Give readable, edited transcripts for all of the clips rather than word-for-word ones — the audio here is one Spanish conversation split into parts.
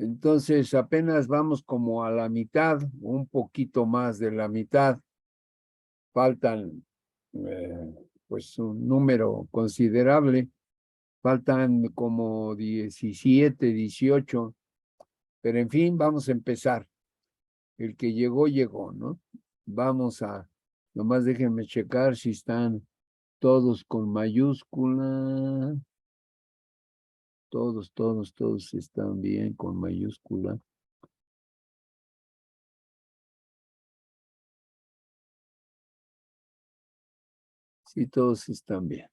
Entonces apenas vamos como a la mitad, un poquito más de la mitad. Faltan pues un número considerable. Faltan como 17, 18. Pero en fin, vamos a empezar. El que llegó, llegó, ¿no? Vamos a, nomás déjenme checar si están todos con mayúscula. Todos están bien con mayúscula. Sí, todos están bien.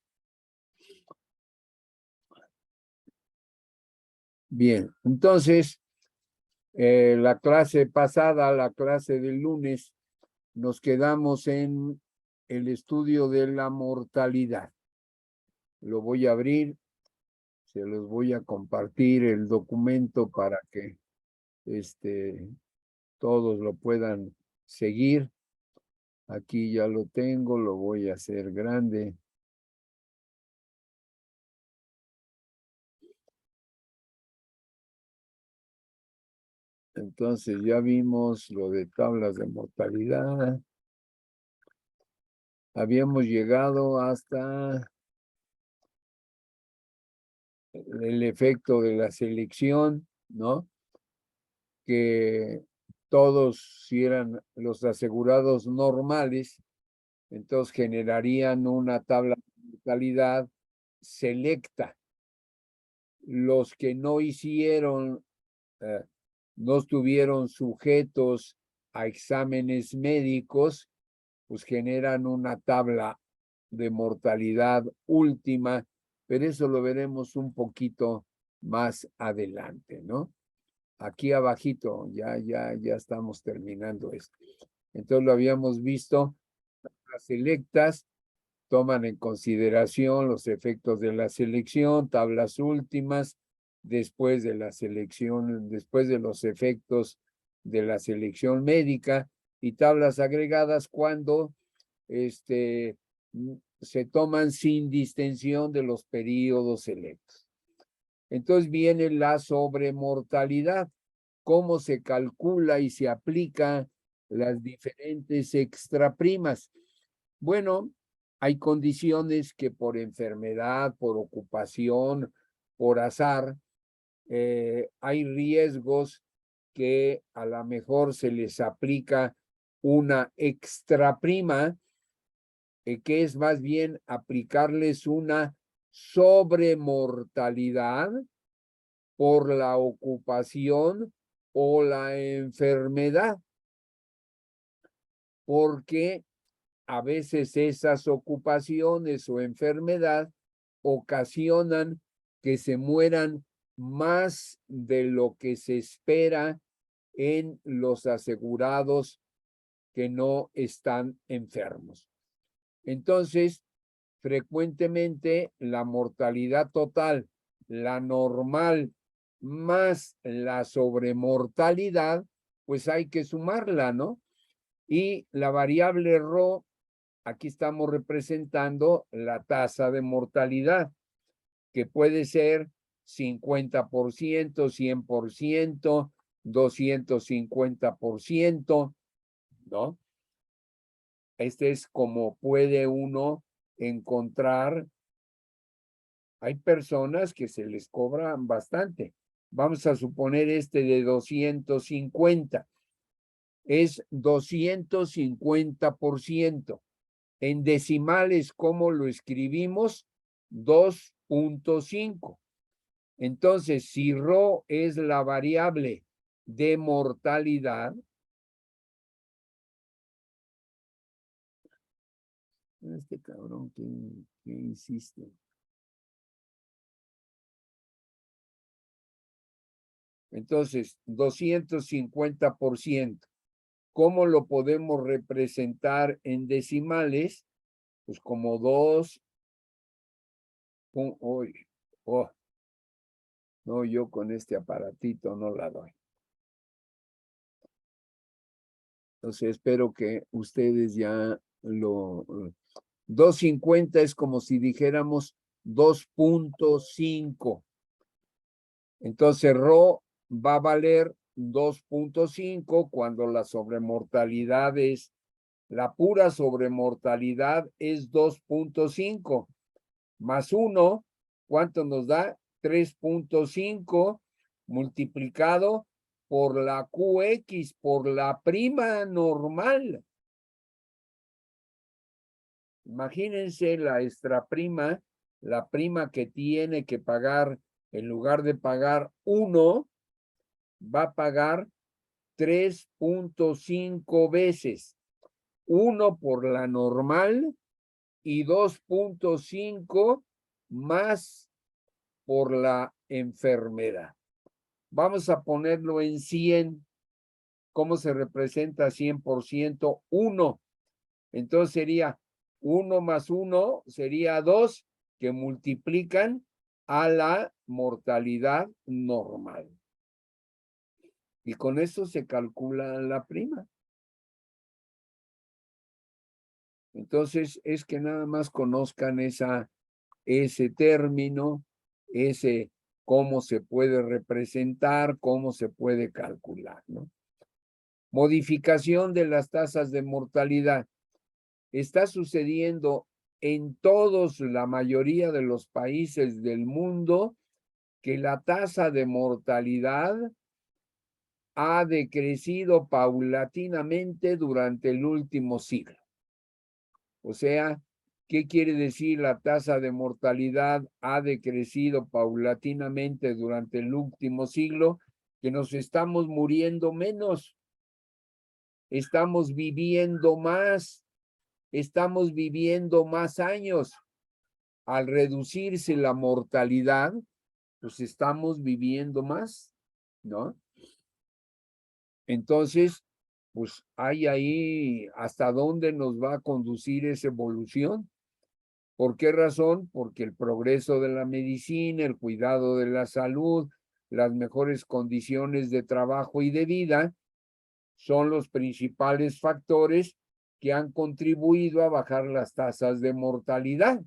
Bien, entonces, la clase pasada, la clase del lunes, nos quedamos en el estudio de la mortalidad. Lo voy a abrir, se los voy a compartir el documento para que todos lo puedan seguir. Aquí ya lo tengo, lo voy a hacer grande. Entonces ya vimos lo de tablas de mortalidad. Habíamos llegado hasta el efecto de la selección, ¿no? Que todos, si eran los asegurados normales, entonces generarían una tabla de mortalidad selecta. Los que no hicieron, no estuvieron sujetos a exámenes médicos, pues generan una tabla de mortalidad última, pero eso lo veremos un poquito más adelante, ¿no? Aquí abajito, ya estamos terminando esto. Entonces lo habíamos visto, las selectas toman en consideración los efectos de la selección, tablas últimas, después de la selección, después de los efectos de la selección médica, y tablas agregadas cuando se toman sin distensión de los periodos selectos. Entonces viene la sobremortalidad, cómo se calcula y se aplica las diferentes extraprimas. Bueno, hay condiciones que por enfermedad, por ocupación, por azar, hay riesgos que a lo mejor se les aplica una extraprima, que es más bien aplicarles una sobremortalidad por la ocupación o la enfermedad, porque a veces esas ocupaciones o enfermedad ocasionan que se mueran más de lo que se espera en los asegurados que no están enfermos. Entonces, frecuentemente la mortalidad total, la normal más la sobremortalidad, pues hay que sumarla, ¿no? Y la variable Rho, aquí estamos representando la tasa de mortalidad, que puede ser 50%, 100%, 250%, ¿no? Este es como puede uno encontrar. Hay personas que se les cobran bastante. Vamos a suponer de 250. Es 250%. En decimales, ¿cómo lo escribimos? 2.5. Entonces, si Rho es la variable de mortalidad, este cabrón que insiste. Entonces, 250%. ¿Cómo lo podemos representar en decimales? Pues como 2. No, yo con este aparatito no la doy. Entonces, espero que ustedes ya lo... 250 es como si dijéramos 2.5. Entonces, Rho va a valer 2.5 cuando la sobremortalidad es, la pura sobremortalidad es 2.5 más 1, ¿cuánto nos da? 3.5 multiplicado por la QX, por la prima normal. Imagínense la extraprima, la prima que tiene que pagar, en lugar de pagar 1, va a pagar 3.5 veces. 1 por la normal y 2.5 más por la enfermedad. Vamos a ponerlo en 100. ¿Cómo se representa 100%? 1. Entonces sería 1 más 1 sería 2 que multiplican a la mortalidad normal. Y con eso se calcula la prima. Entonces es que nada más conozcan ese término, cómo se puede representar, cómo se puede calcular, ¿no? Modificación de las tasas de mortalidad. Está sucediendo en todos, la mayoría de los países del mundo, que la tasa de mortalidad ha decrecido paulatinamente durante el último siglo. O sea, ¿qué quiere decir la tasa de mortalidad ha decrecido paulatinamente durante el último siglo? Que nos estamos muriendo menos, estamos viviendo más años. Al reducirse la mortalidad, pues estamos viviendo más, ¿no? Entonces, pues hay ahí hasta dónde nos va a conducir esa evolución. ¿Por qué razón? Porque el progreso de la medicina, el cuidado de la salud, las mejores condiciones de trabajo y de vida son los principales factores que han contribuido a bajar las tasas de mortalidad.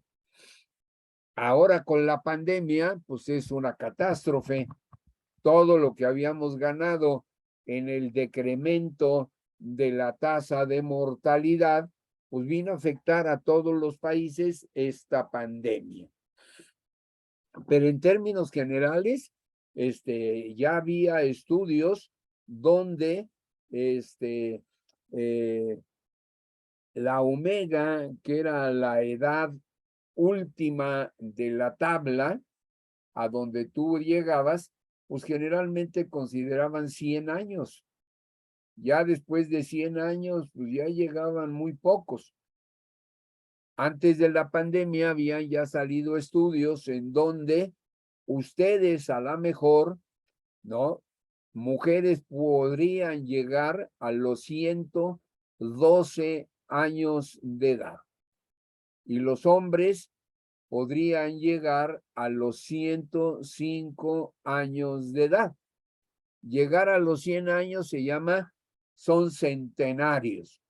Ahora con la pandemia, pues es una catástrofe. Todo lo que habíamos ganado en el decremento de la tasa de mortalidad, pues vino a afectar a todos los países esta pandemia. Pero en términos generales, ya había estudios donde la omega, que era la edad última de la tabla, a donde tú llegabas, pues generalmente consideraban 100 años. Ya después de 100 años, pues ya llegaban muy pocos. Antes de la pandemia habían ya salido estudios en donde ustedes a lo mejor, ¿no? Mujeres podrían llegar a los 112 años de edad y los hombres podrían llegar a los 105 años de edad. Llegar a los 100 años son centenarios.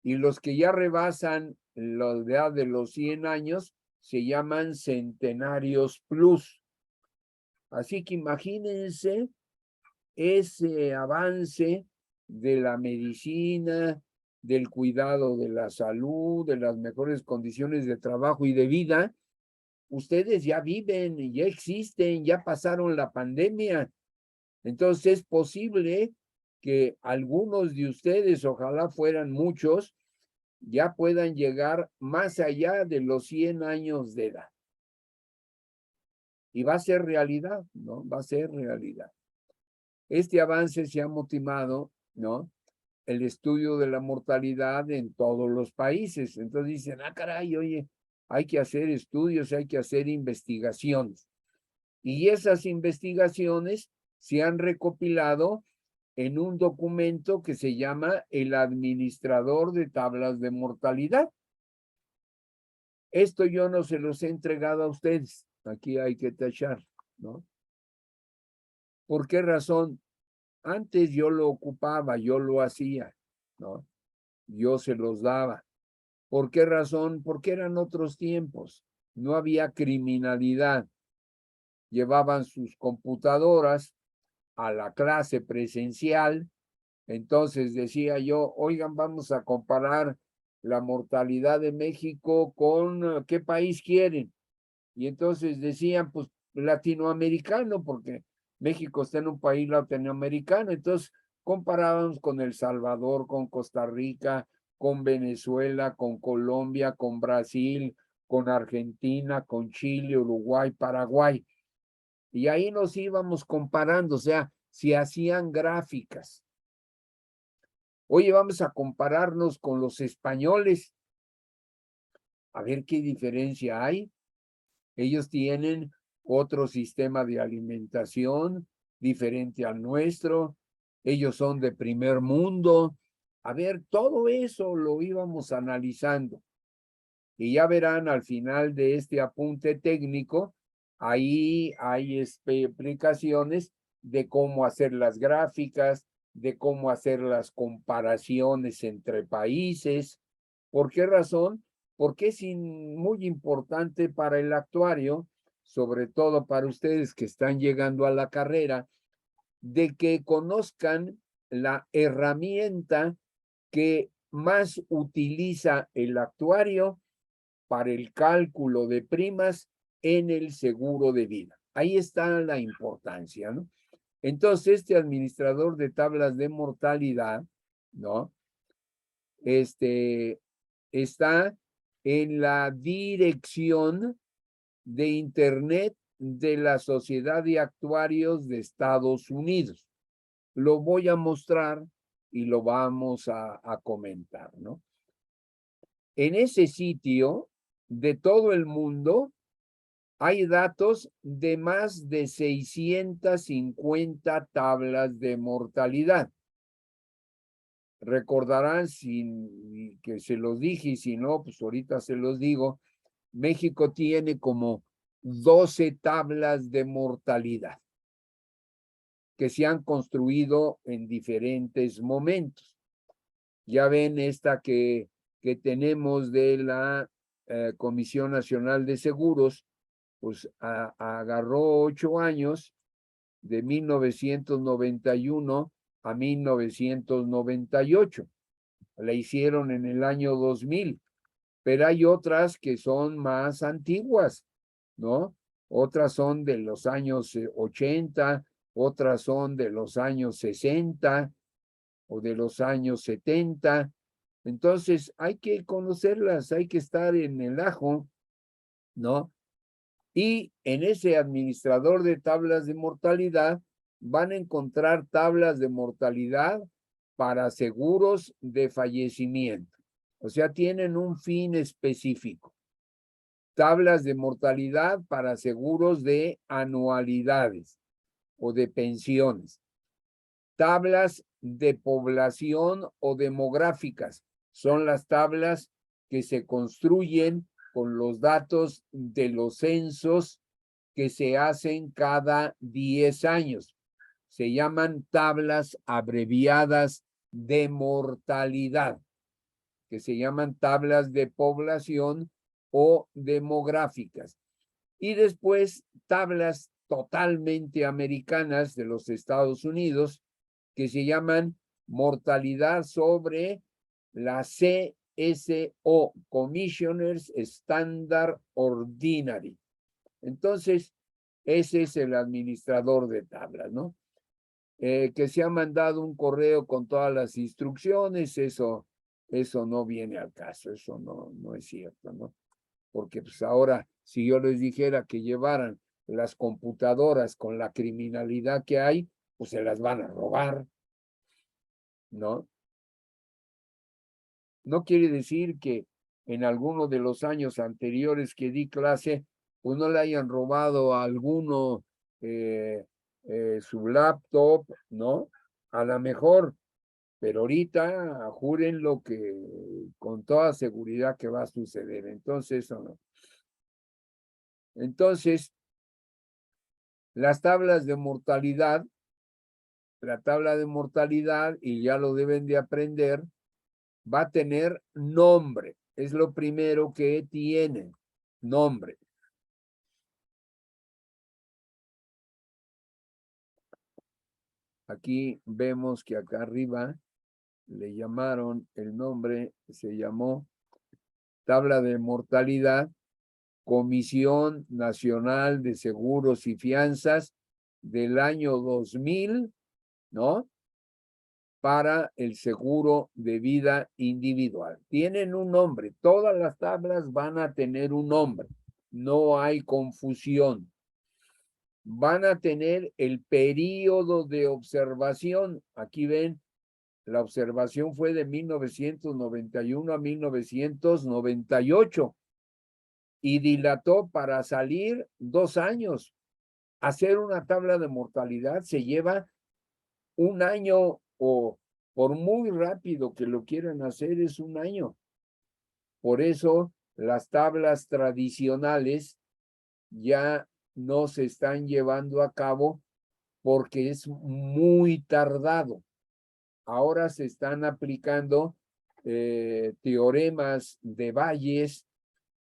Y los que ya rebasan la edad de los 100 años se llaman centenarios plus. Así que imagínense ese avance de la medicina, del cuidado de la salud, de las mejores condiciones de trabajo y de vida. Ustedes ya viven, ya existen, ya pasaron la pandemia. Entonces es posible que algunos de ustedes, ojalá fueran muchos, ya puedan llegar más allá de los 100 años de edad. Y va a ser realidad, ¿no? Va a ser realidad. Este avance se ha motivado, ¿no? El estudio de la mortalidad en todos los países. Entonces dicen, caray, oye, hay que hacer estudios, hay que hacer investigaciones. Y esas investigaciones se han recopilado en un documento que se llama el Administrador de Tablas de Mortalidad. Esto yo no se los he entregado a ustedes. Aquí hay que tachar, ¿no? ¿Por qué razón? Antes yo lo ocupaba, yo lo hacía, ¿no? Yo se los daba. ¿Por qué razón? Porque eran otros tiempos. No había criminalidad. Llevaban sus computadoras a la clase presencial. Entonces decía yo, oigan, vamos a comparar la mortalidad de México con ¿qué país quieren? Y entonces decían, pues latinoamericano, porque México está en un país latinoamericano. Entonces comparábamos con El Salvador, con Costa Rica, con Venezuela, con Colombia, con Brasil, con Argentina, con Chile, Uruguay, Paraguay. Y ahí nos íbamos comparando, o sea, si hacían gráficas. Oye, vamos a compararnos con los españoles, a ver qué diferencia hay. Ellos tienen otro sistema de alimentación diferente al nuestro. Ellos son de primer mundo. A ver, todo eso lo íbamos analizando. Y ya verán al final de este apunte técnico, ahí hay explicaciones de cómo hacer las gráficas, de cómo hacer las comparaciones entre países. ¿Por qué razón? Porque es muy importante para el actuario, sobre todo para ustedes que están llegando a la carrera, de que conozcan la herramienta que más utiliza el actuario para el cálculo de primas en el seguro de vida. Ahí está la importancia, ¿no? Entonces, este administrador de tablas de mortalidad, ¿no? Está en la dirección de Internet de la Sociedad de Actuarios de Estados Unidos. Lo voy a mostrar y lo vamos a comentar, ¿no? En ese sitio de todo el mundo hay datos de más de 650 tablas de mortalidad. Recordarán que se los dije y si no, pues ahorita se los digo. México tiene como 12 tablas de mortalidad que se han construido en diferentes momentos. Ya ven esta que tenemos de la Comisión Nacional de Seguros, pues agarró 8 años, de 1991 a 1998. La hicieron en el año 2000, pero hay otras que son más antiguas, ¿no? Otras son de los años 80, otras son de los años 60 o de los años 70. Entonces hay que conocerlas, hay que estar en el ajo, ¿no? Y en ese administrador de tablas de mortalidad van a encontrar tablas de mortalidad para seguros de fallecimiento. O sea, tienen un fin específico. Tablas de mortalidad para seguros de anualidades o de pensiones. Tablas de población o demográficas. Son las tablas que se construyen con los datos de los censos que se hacen cada 10 años. Se llaman tablas abreviadas de mortalidad, que se llaman tablas de población o demográficas. Y después tablas totalmente americanas de los Estados Unidos, que se llaman mortalidad sobre la CSO, Commissioners Standard Ordinary. Entonces, ese es el administrador de tablas, ¿no? Que se ha mandado un correo con todas las instrucciones, eso no viene al caso, eso no es cierto, ¿no? Porque pues ahora, si yo les dijera que llevaran las computadoras con la criminalidad que hay, pues se las van a robar, ¿no? No quiere decir que en alguno de los años anteriores que di clase, pues no le hayan robado a alguno su laptop, ¿no? A lo mejor, pero ahorita juren lo que con toda seguridad que va a suceder. Entonces, eso no. Entonces, las tablas de mortalidad, la tabla de mortalidad, y ya lo deben de aprender, va a tener nombre. Es lo primero que tiene, nombre. Aquí vemos que acá arriba le llamaron, el nombre se llamó Tabla de Mortalidad, Comisión Nacional de Seguros y Fianzas del año 2000, ¿no? Para el seguro de vida individual. Tienen un nombre, todas las tablas van a tener un nombre, no hay confusión. Van a tener el periodo de observación. Aquí ven, la observación fue de 1991 a 1998 y dilató para salir 2 años. Hacer una tabla de mortalidad se lleva un año, o por muy rápido que lo quieran hacer, es un año. Por eso las tablas tradicionales ya no se están llevando a cabo porque es muy tardado. Ahora se están aplicando teoremas de Bayes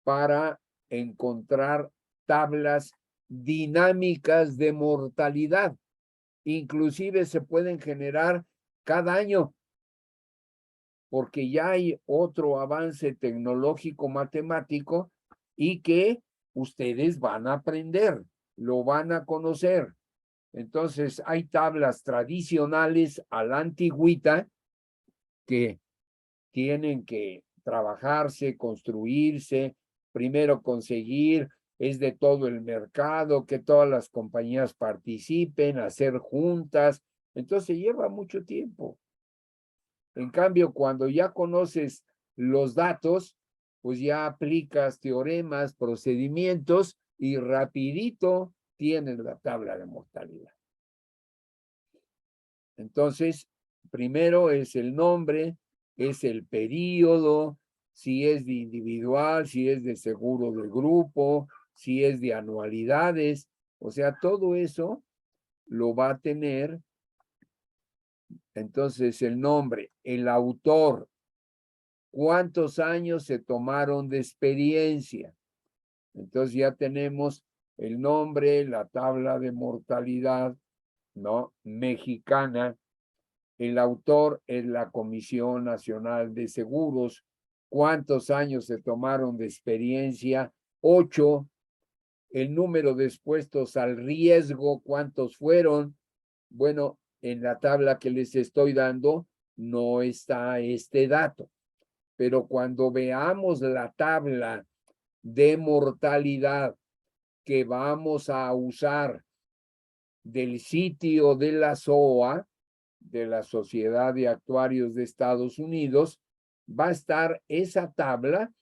para encontrar tablas dinámicas de mortalidad. Inclusive se pueden generar cada año, porque ya hay otro avance tecnológico matemático y que ustedes van a aprender, lo van a conocer. Entonces, hay tablas tradicionales a la antigüita que tienen que trabajarse, construirse, primero conseguir, es de todo el mercado, que todas las compañías participen, hacer juntas. Entonces, lleva mucho tiempo. En cambio, cuando ya conoces los datos, pues ya aplicas teoremas, procedimientos y rapidito tienes la tabla de mortalidad. Entonces, primero es el nombre, es el periodo, si es de individual, si es de seguro del grupo, si es de anualidades, o sea, todo eso lo va a tener. Entonces, el nombre, el autor, cuántos años se tomaron de experiencia. Entonces ya tenemos el nombre, la tabla de mortalidad, ¿no? Mexicana. El autor es la Comisión Nacional de Seguros. ¿Cuántos años se tomaron de experiencia? 8. El número de expuestos al riesgo, ¿cuántos fueron? Bueno, en la tabla que les estoy dando no está este dato, pero cuando veamos la tabla de mortalidad que vamos a usar del sitio de la SOA, de la Sociedad de Actuarios de Estados Unidos, va a estar esa tabla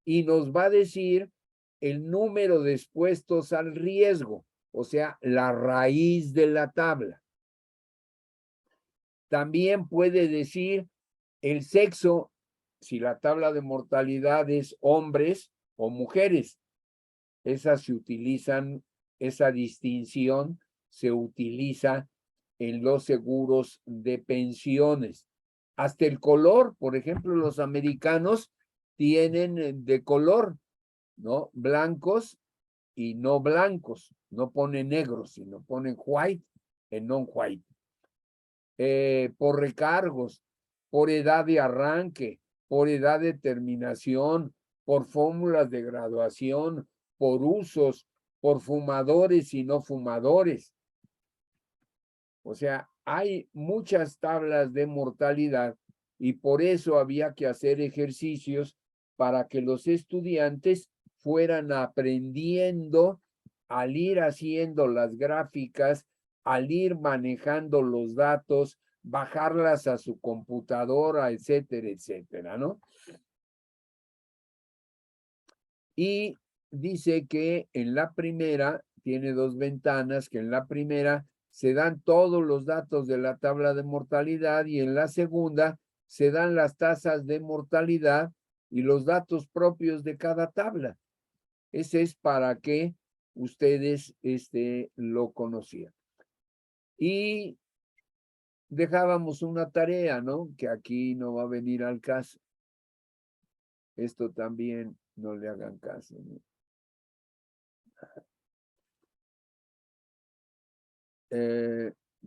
y nos va a decir el número de expuestos al riesgo, o sea, la raíz de la tabla. También puede decir el sexo, si la tabla de mortalidad es hombres o mujeres. Esas se utilizan, esa distinción se utiliza en los seguros de pensiones. Hasta el color, por ejemplo, los americanos tienen de color, ¿no? Blancos y no blancos. No ponen negros, sino ponen white y non-white. Por recargos, por edad de arranque, por edad de terminación, por fórmulas de graduación, por usos, por fumadores y no fumadores. O sea, hay muchas tablas de mortalidad y por eso había que hacer ejercicios para que los estudiantes fueran aprendiendo al ir haciendo las gráficas, al ir manejando los datos, bajarlas a su computadora, etcétera, etcétera, ¿no? Y dice que en la primera, tiene 2 ventanas, que en la primera se dan todos los datos de la tabla de mortalidad y en la segunda se dan las tasas de mortalidad y los datos propios de cada tabla. Ese es para que ustedes lo conocieran. Y dejábamos una tarea, ¿no? Que aquí no va a venir al caso. Esto también no le hagan caso, ¿no?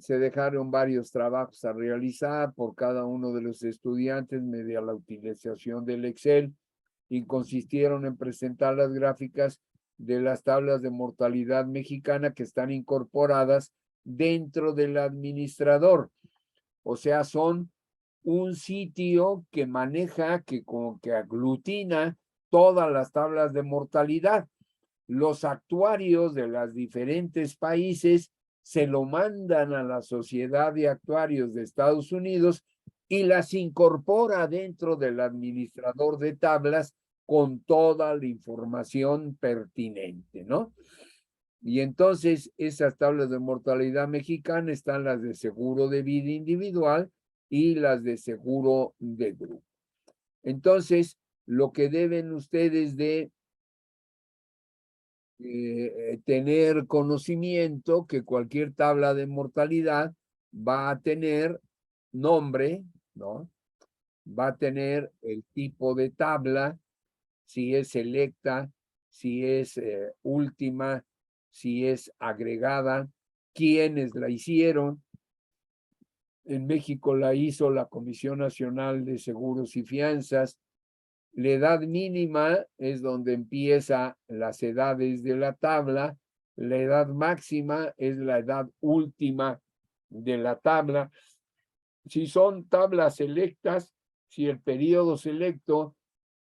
se dejaron varios trabajos a realizar por cada uno de los estudiantes mediante la utilización del Excel y consistieron en presentar las gráficas de las tablas de mortalidad mexicana que están incorporadas dentro del administrador. O sea, son un sitio que maneja, que como que aglutina todas las tablas de mortalidad. Los actuarios de los diferentes países se lo mandan a la Sociedad de Actuarios de Estados Unidos y las incorpora dentro del administrador de tablas con toda la información pertinente, ¿no? Y entonces esas tablas de mortalidad mexicana están las de seguro de vida individual y las de seguro de grupo. Entonces, lo que deben ustedes de tener conocimiento que cualquier tabla de mortalidad va a tener nombre, ¿no? Va a tener el tipo de tabla, si es selecta, si es última, si es agregada, quiénes la hicieron. En México la hizo la Comisión Nacional de Seguros y Fianzas. La edad mínima es donde empieza las edades de la tabla. La edad máxima es la edad última de la tabla. Si son tablas selectas, si el periodo selecto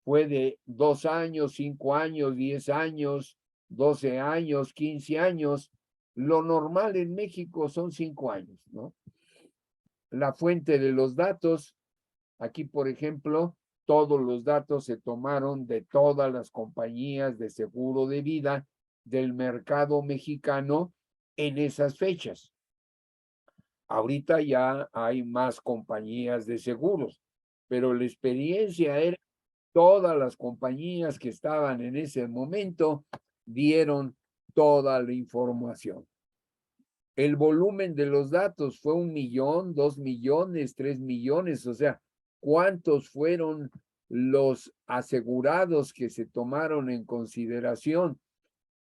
fue de 2 años, 5 años, 10 años, 12 años, 15 años, lo normal en México son 5 años, ¿no? La fuente de los datos, aquí por ejemplo, todos los datos se tomaron de todas las compañías de seguro de vida del mercado mexicano en esas fechas. Ahorita ya hay más compañías de seguros, pero la experiencia era todas las compañías que estaban en ese momento dieron toda la información. El volumen de los datos fue 1 millón, 2 millones, 3 millones, o sea, ¿cuántos fueron los asegurados que se tomaron en consideración?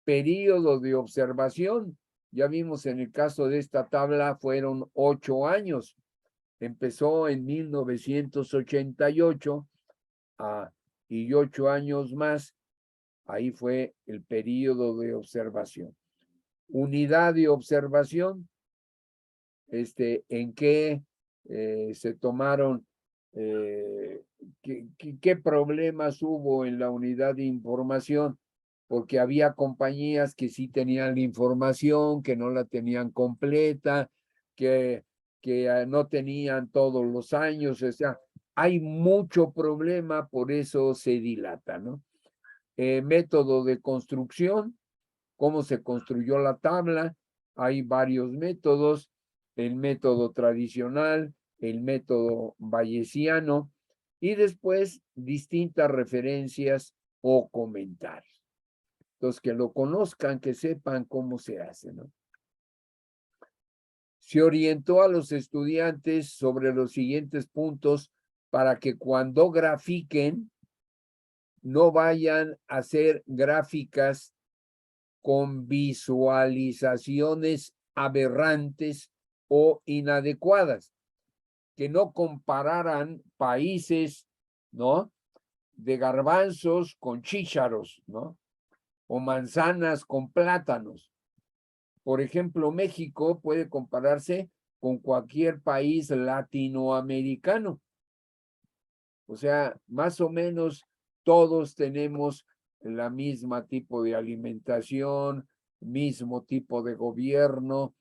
Período de observación, ya vimos en el caso de esta tabla, fueron 8 años. Empezó en 1988 y 8 años más, ahí fue el período de observación. Unidad de observación, en qué se tomaron, qué problemas hubo en la unidad de información, porque había compañías que sí tenían la información, que no la tenían completa, que no tenían todos los años, o sea, hay mucho problema, por eso se dilata, ¿no? Método de construcción, cómo se construyó la tabla, hay varios métodos, el método tradicional, el método bayesiano, y después distintas referencias o comentarios. Entonces, que lo conozcan, que sepan cómo se hace, ¿no? Se orientó a los estudiantes sobre los siguientes puntos para que cuando grafiquen, no vayan a hacer gráficas con visualizaciones aberrantes o inadecuadas, que no compararan países, ¿no? De garbanzos con chícharos, ¿no? O manzanas con plátanos. Por ejemplo, México puede compararse con cualquier país latinoamericano. O sea, más o menos todos tenemos la misma tipo de alimentación, mismo tipo de gobierno,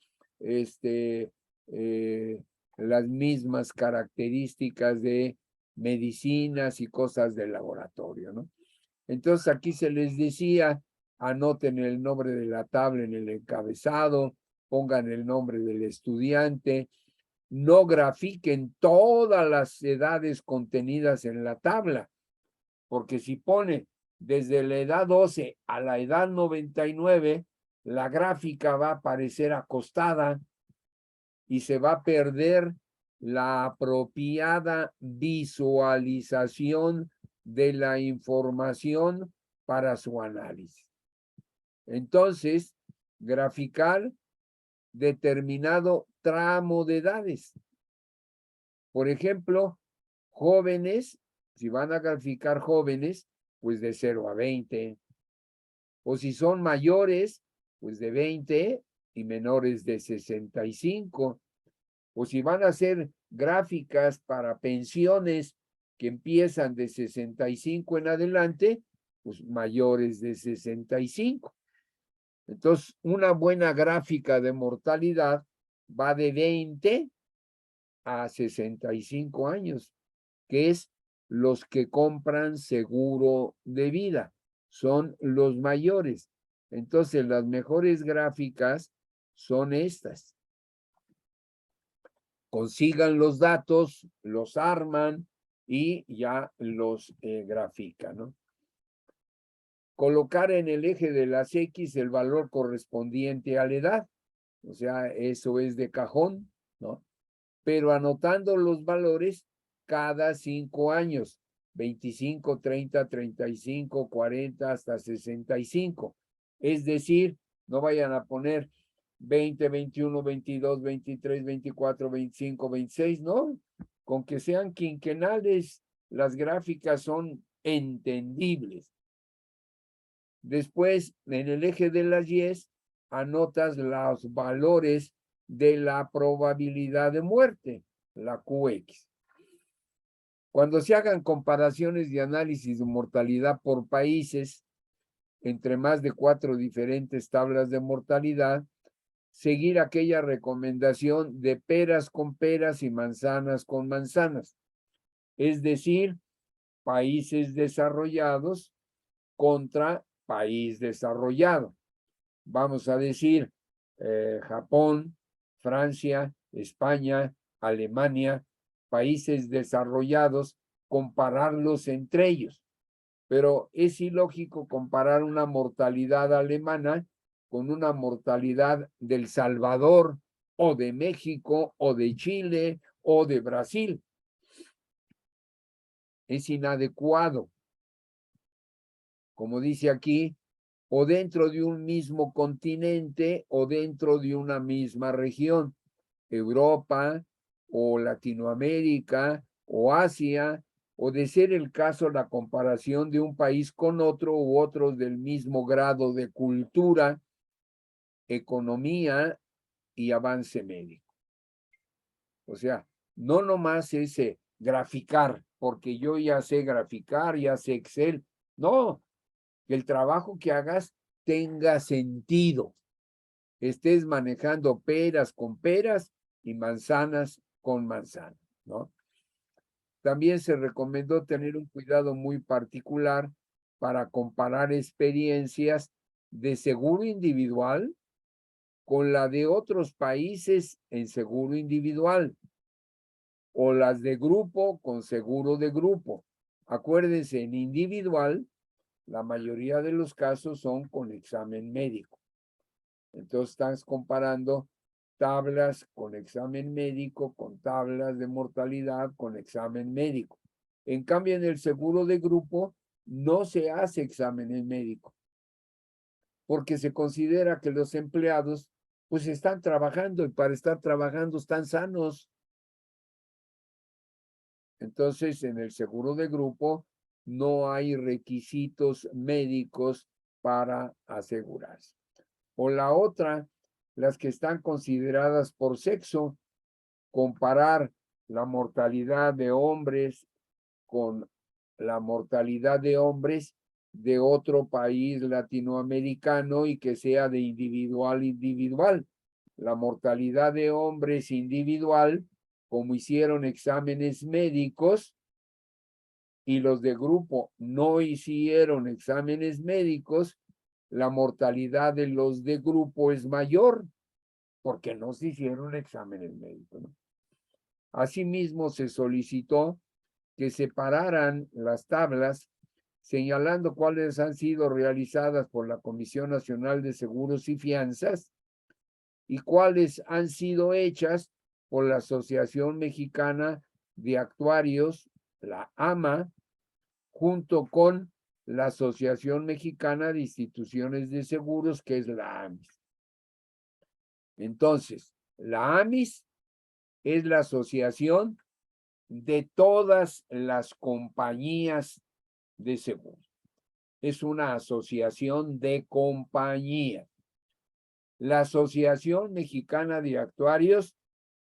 las mismas características de medicinas y cosas de laboratorio, ¿no? Entonces aquí se les decía, anoten el nombre de la tabla en el encabezado, pongan el nombre del estudiante, no grafiquen todas las edades contenidas en la tabla, porque si pone desde la edad 12 a la edad 99, la gráfica va a aparecer acostada y se va a perder la apropiada visualización de la información para su análisis. Entonces, graficar determinado tramo de edades. Por ejemplo, jóvenes, si van a graficar jóvenes, pues de 0 a 20. O si son mayores, pues de 20 y menores de 65. O si van a hacer gráficas para pensiones que empiezan de 65 en adelante, pues mayores de 65. Entonces, una buena gráfica de mortalidad va de 20 a 65 años, que es los que compran seguro de vida, son los mayores. Entonces, las mejores gráficas son estas. Consigan los datos, los arman y ya los grafican, ¿no? Colocar en el eje de las X el valor correspondiente a la edad, o sea, eso es de cajón, ¿no? Pero anotando los valores cada 5 años, 25, 30, 35, 40, hasta 65. Es decir, no vayan a poner 20, 21, 22, 23, 24, 25, 26, ¿no? Con que sean quinquenales, las gráficas son entendibles. Después, en el eje de las Y, anotas los valores de la probabilidad de muerte, la QX. Cuando se hagan comparaciones de análisis de mortalidad por países, entre más de 4 diferentes tablas de mortalidad, seguir aquella recomendación de peras con peras y manzanas con manzanas. Es decir, países desarrollados contra país desarrollado. Vamos a decir Japón, Francia, España, Alemania, países desarrollados, compararlos entre ellos. Pero es ilógico comparar una mortalidad alemana con una mortalidad del Salvador o de México o de Chile o de Brasil. Es inadecuado. Como dice aquí, o dentro de un mismo continente o dentro de una misma región, Europa o Latinoamérica o Asia, o de ser el caso la comparación de un país con otro u otros del mismo grado de cultura, economía y avance médico. O sea, no nomás ese graficar, porque yo ya sé graficar, ya sé Excel. No, que el trabajo que hagas tenga sentido. Estés manejando peras con peras y manzanas con manzanas, ¿no? También se recomendó tener un cuidado muy particular para comparar experiencias de seguro individual con la de otros países en seguro individual o las de grupo con seguro de grupo. Acuérdense, en individual, la mayoría de los casos son con examen médico. Entonces estás comparando tablas con examen médico, con tablas de mortalidad, con examen médico. En cambio, en el seguro de grupo no se hace exámenes médicos, porque se considera que los empleados pues están trabajando y para estar trabajando están sanos. Entonces, en el seguro de grupo no hay requisitos médicos para asegurarse. O la otra, las que están consideradas por sexo, comparar la mortalidad de hombres con la mortalidad de hombres de otro país latinoamericano y que sea de individual a individual. La mortalidad de hombres individual, como hicieron exámenes médicos y los de grupo no hicieron exámenes médicos, la mortalidad de los de grupo es mayor porque no se hicieron exámenes médicos, ¿no? Asimismo, se solicitó que separaran las tablas señalando cuáles han sido realizadas por la Comisión Nacional de Seguros y Fianzas y cuáles han sido hechas por la Asociación Mexicana de Actuarios, la AMA, junto con la Asociación Mexicana de Instituciones de Seguros, que es la AMIS. Entonces, la AMIS es la asociación de todas las compañías de seguro. Es una asociación de compañías. La Asociación Mexicana de Actuarios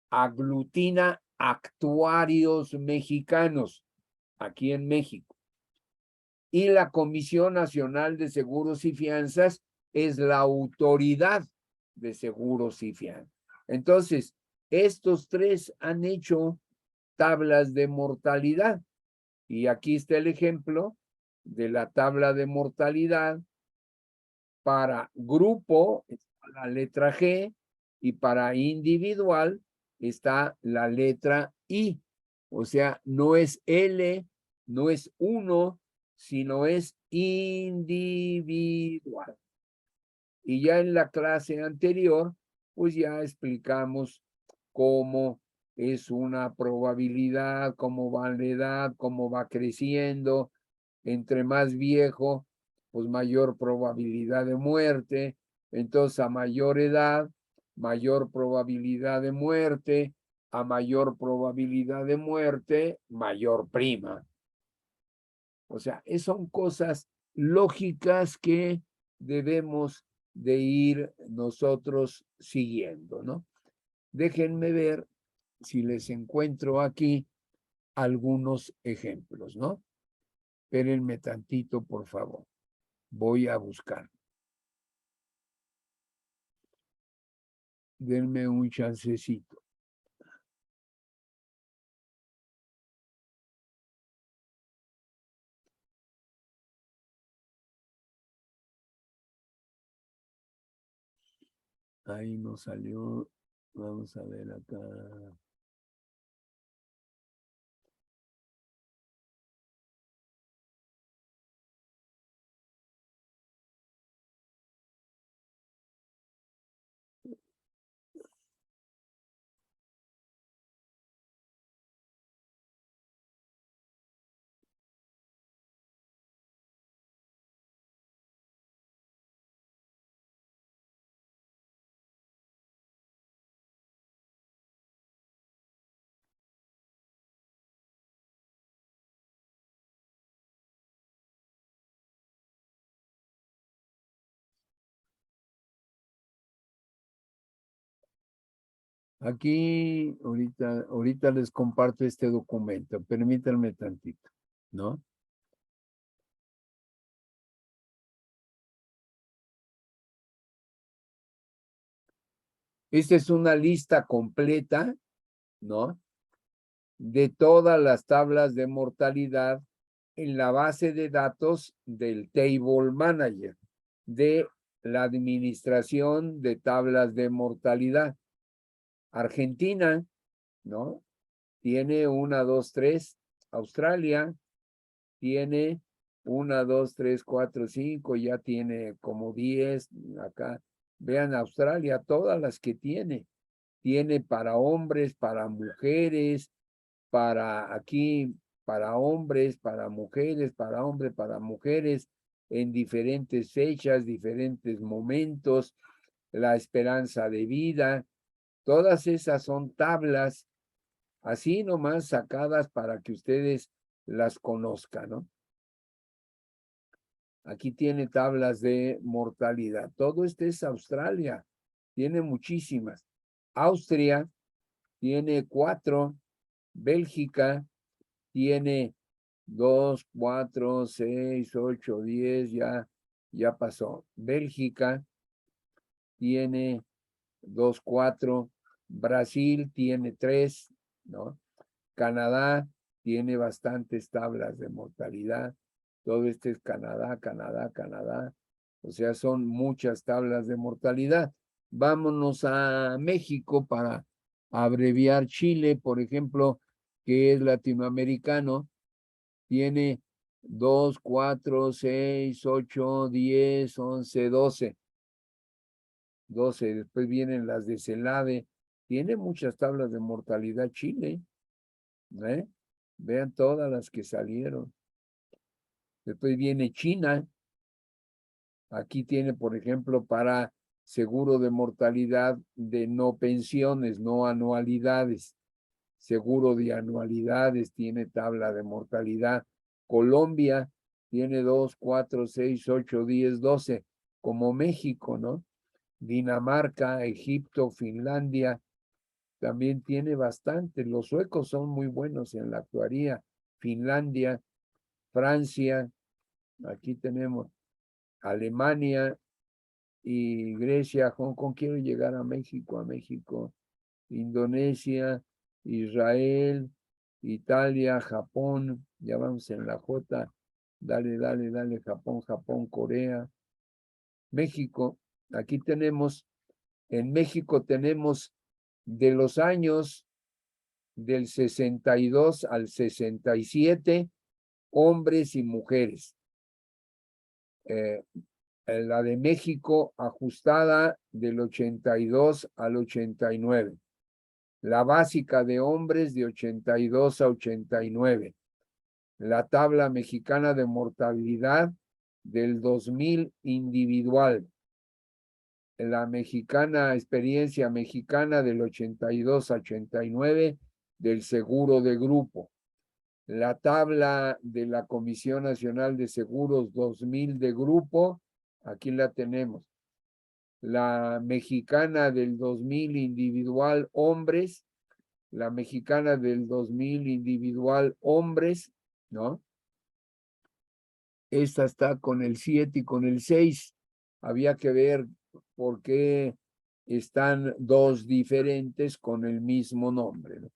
aglutina actuarios mexicanos aquí en México. Y la Comisión Nacional de Seguros y Fianzas es la autoridad de seguros y fianzas. Entonces, estos tres han hecho tablas de mortalidad. Y aquí está el ejemplo de la tabla de mortalidad. Para grupo está la letra G y para individual está la letra I. O sea, no es L, no es 1, sino es individual. Y ya en la clase anterior, pues ya explicamos cómo es una probabilidad, cómo va la edad, cómo va creciendo. Entre más viejo, pues mayor probabilidad de muerte. Entonces, a mayor edad, mayor probabilidad de muerte. A mayor probabilidad de muerte, mayor prima. O sea, son cosas lógicas que debemos de ir nosotros siguiendo, ¿no? Déjenme ver si les encuentro aquí algunos ejemplos, ¿no? Espérenme tantito, por favor. Voy a buscar. Denme un chancecito. Ahí nos salió. Vamos a ver acá. Aquí, ahorita les comparto este documento. Permítanme tantito, ¿no? Esta es una lista completa, ¿no? De todas las tablas de mortalidad en la base de datos del Table Manager de la Administración de Tablas de Mortalidad. Argentina, ¿no? Tiene 1, 2, 3. Australia tiene 1, 2, 3, 4, 5. Ya tiene como 10. Acá, vean Australia, todas las que tiene. Tiene para hombres, para mujeres, para aquí, para hombres, para mujeres, para hombres, para mujeres, en diferentes fechas, diferentes momentos, la esperanza de vida. Todas esas son tablas así nomás sacadas para que ustedes las conozcan, ¿no? Aquí tiene tablas de mortalidad. Todo esto es Australia, tiene muchísimas. Austria tiene 4, Bélgica tiene 2, 4, 6, 8, 10, ya pasó. Bélgica tiene 2, 4, Brasil tiene 3, ¿no? Canadá tiene bastantes tablas de mortalidad. Todo este es Canadá, Canadá, Canadá. O sea, son muchas tablas de mortalidad. Vámonos a México para abreviar. Chile, por ejemplo, que es latinoamericano, tiene 2, 4, 6, 8, 10, 11, 12. 12. Después vienen las de CELADE. Tiene muchas tablas de mortalidad Chile. ¿Eh? Vean todas las que salieron. Después viene China. Aquí tiene, por ejemplo, para seguro de mortalidad de no pensiones, no anualidades. Seguro de anualidades tiene tabla de mortalidad. Colombia tiene 2, 4, 6, 8, 10, 12, como México, ¿no? Dinamarca, Egipto, Finlandia, también tiene bastante. Los suecos son muy buenos en la actuaría. Finlandia, Francia, aquí tenemos Alemania y Grecia, Hong Kong. Quiero llegar a México, Indonesia, Israel, Italia, Japón. Ya vamos en la J. Dale, dale, dale, Japón, Japón, Corea. México, aquí tenemos, en México tenemos de los años del 62 al 67, hombres y mujeres. La de México ajustada del 82 al 89. La básica de hombres de 82 a 89. La tabla mexicana de mortalidad del 2000 individual. La mexicana, experiencia mexicana del 82 a 89 del seguro de grupo. La tabla de la Comisión Nacional de Seguros 2000 de grupo, aquí la tenemos. La mexicana del 2000 individual hombres, la mexicana del 2000 individual hombres, ¿no? Esta está con el 7 y con el 6. Había que ver por qué están dos diferentes con el mismo nombre, ¿no?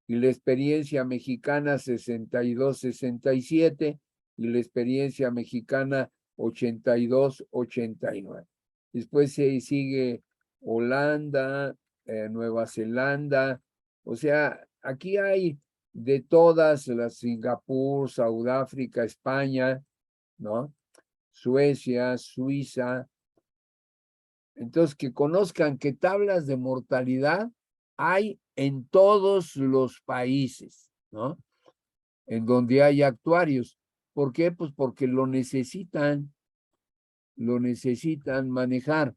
Y la experiencia mexicana 62-67 y la experiencia mexicana 82-89. Después se sigue Holanda, Nueva Zelanda, o sea, aquí hay de todas las Singapur, Sudáfrica, España, ¿no? Suecia, Suiza. Entonces, que conozcan que tablas de mortalidad hay en todos los países, ¿no? En donde hay actuarios. ¿Por qué? Pues porque lo necesitan manejar.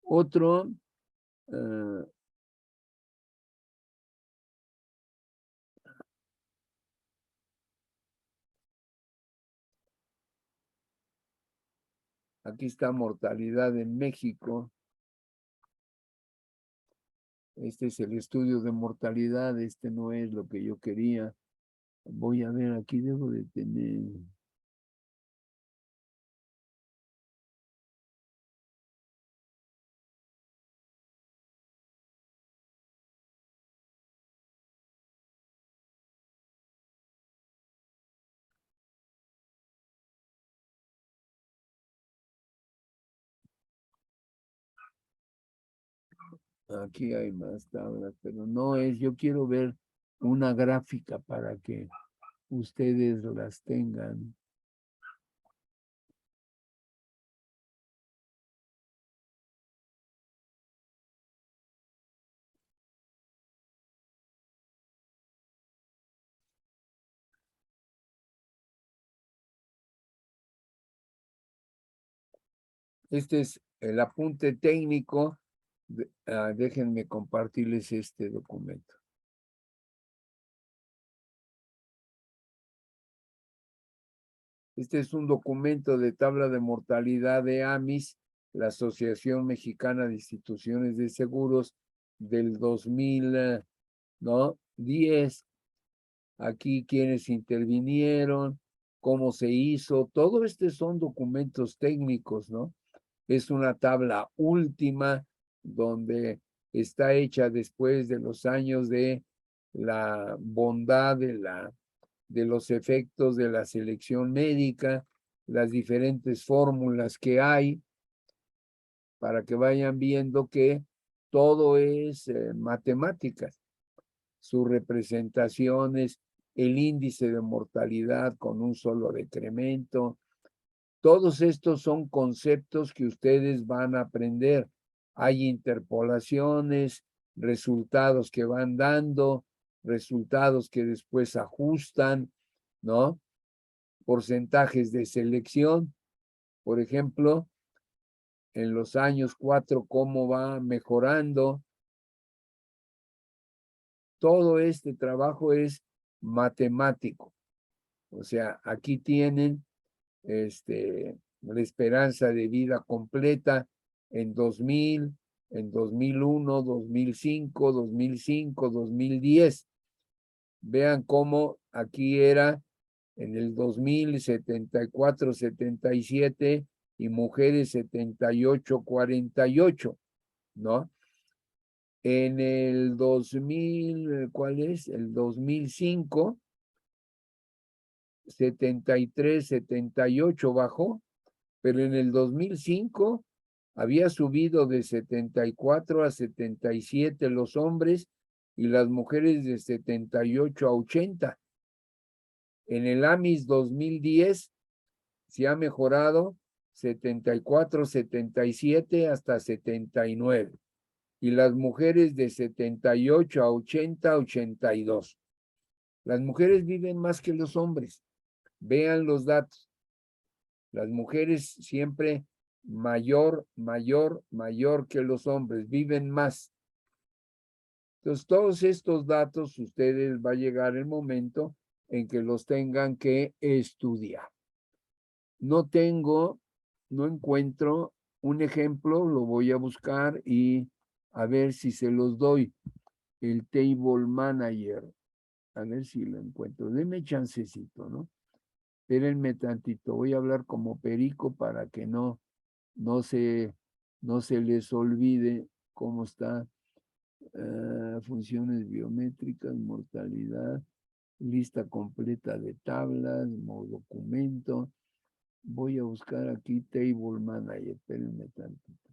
Otro, aquí está mortalidad en México. Este es el estudio de mortalidad, este no es lo que yo quería. Voy a ver, aquí debo de tener... Aquí hay más tablas, pero no es, yo quiero ver una gráfica para que ustedes las tengan. Este es el apunte técnico. Déjenme compartirles este documento. Este es un documento de tabla de mortalidad de AMIS, la Asociación Mexicana de Instituciones de Seguros del 2000, ¿no? 10. Aquí quienes intervinieron, cómo se hizo, todo este son documentos técnicos, ¿no? Es una tabla última donde está hecha después de los años de la bondad de los efectos de la selección médica, las diferentes fórmulas que hay, para que vayan viendo que todo es matemáticas, sus representaciones, el índice de mortalidad con un solo decremento. Todos estos son conceptos que ustedes van a aprender. Hay interpolaciones, resultados que van dando, resultados que después ajustan, ¿no? Porcentajes de selección. Por ejemplo, en los años 4 cómo va mejorando. Todo este trabajo es matemático. O sea, aquí tienen la esperanza de vida completa en 2000, en 2001, 2005, 2005, 2010. Vean cómo aquí era en el 2000, 74, 77 y mujeres 78, 48, ¿no? En el 2000, ¿cuál es? El 2005, 73, 78 bajó, pero en el 2005 había subido de 74 a 77 los hombres y las mujeres de 78 a 80. En el AMIS 2010 se ha mejorado 74, 77 hasta 79. Y las mujeres de 78 a 80, 82. Las mujeres viven más que los hombres. Vean los datos. Las mujeres siempre mayor que los hombres, viven más. Entonces, todos estos datos, ustedes va a llegar el momento en que los tengan que estudiar. No encuentro un ejemplo, lo voy a buscar y a ver si se los doy. El Table Manager, a ver si lo encuentro. Denme chancecito, ¿no? Espérenme tantito, voy a hablar como perico para que no se les olvide cómo está. Funciones biométricas, mortalidad, lista completa de tablas, documento. Voy a buscar aquí Table Manager, espérenme tantito.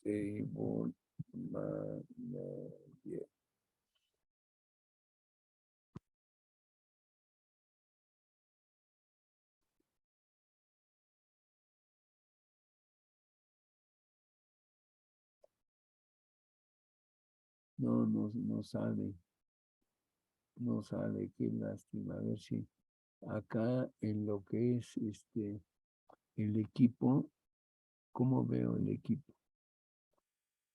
Table Manager. No sale. No sale, qué lástima. A ver si acá en lo que es el equipo, ¿cómo veo el equipo?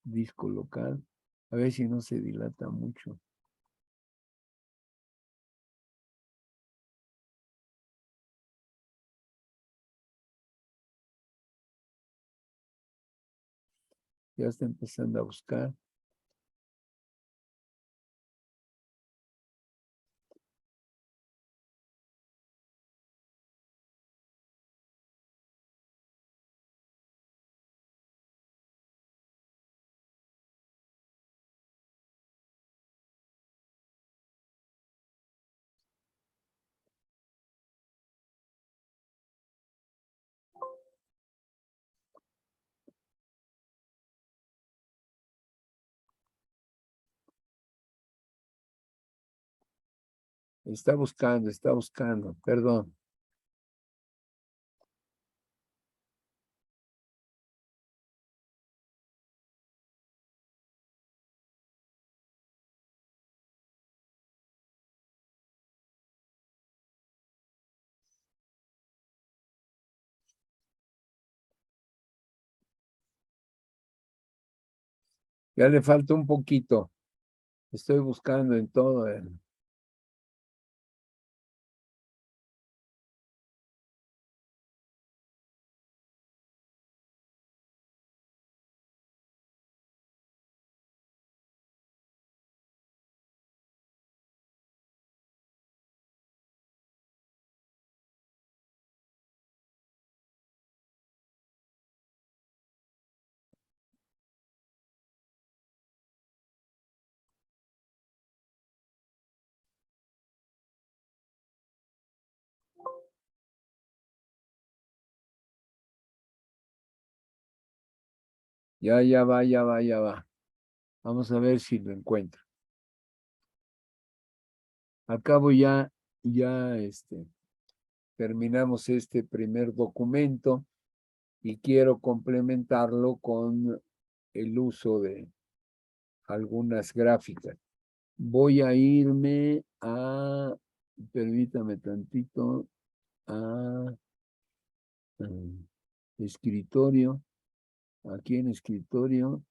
Disco local. A ver si no se dilata mucho. Ya está empezando a buscar. Está buscando, perdón. Ya le falta un poquito. Estoy buscando en todo. Ya va. Vamos a ver si lo encuentro. Acabo ya terminamos este primer documento y quiero complementarlo con el uso de algunas gráficas. Voy a irme a permítame tantito. Ah, escritorio, aquí en escritorio,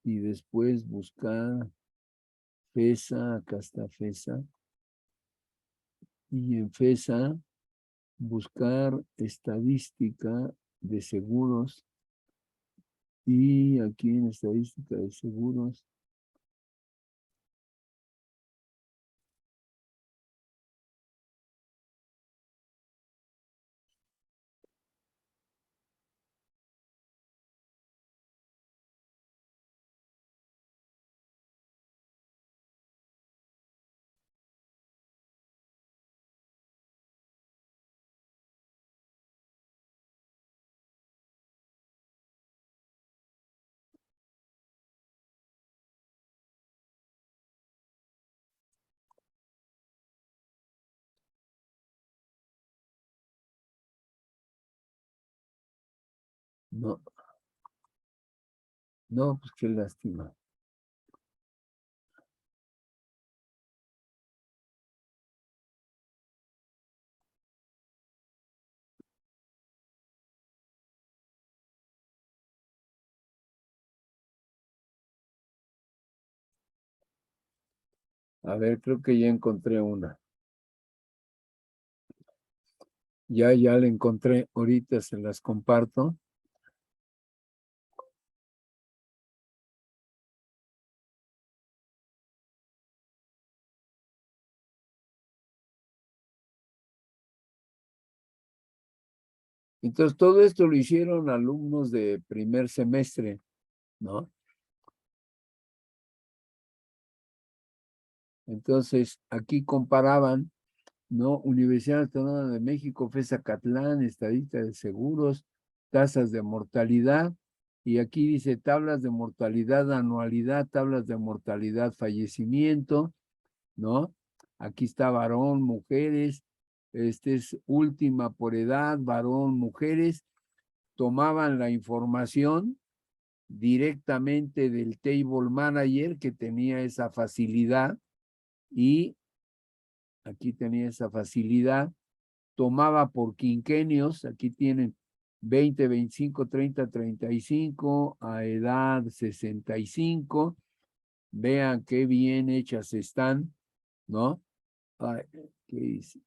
y después buscar FESA, acá está FESA, y en FESA buscar estadística de seguros, y aquí en estadística de seguros, no, no, pues qué lástima. A ver, creo que ya encontré una. Ya la encontré, ahorita se las comparto. Entonces, todo esto lo hicieron alumnos de primer semestre, ¿no? Entonces, aquí comparaban, ¿no? Universidad Autónoma de México, FES Catlán, estadística de seguros, tasas de mortalidad, y aquí dice tablas de mortalidad, anualidad, tablas de mortalidad, fallecimiento, ¿no? Aquí está varón, mujeres, este es última por edad, varón, mujeres, tomaban la información directamente del Table Manager que tenía esa facilidad y aquí tenía esa facilidad, tomaba por quinquenios, aquí tienen 20, 25, 30, 35, a edad 65, vean qué bien hechas están, ¿no? Ay, ¿qué dice?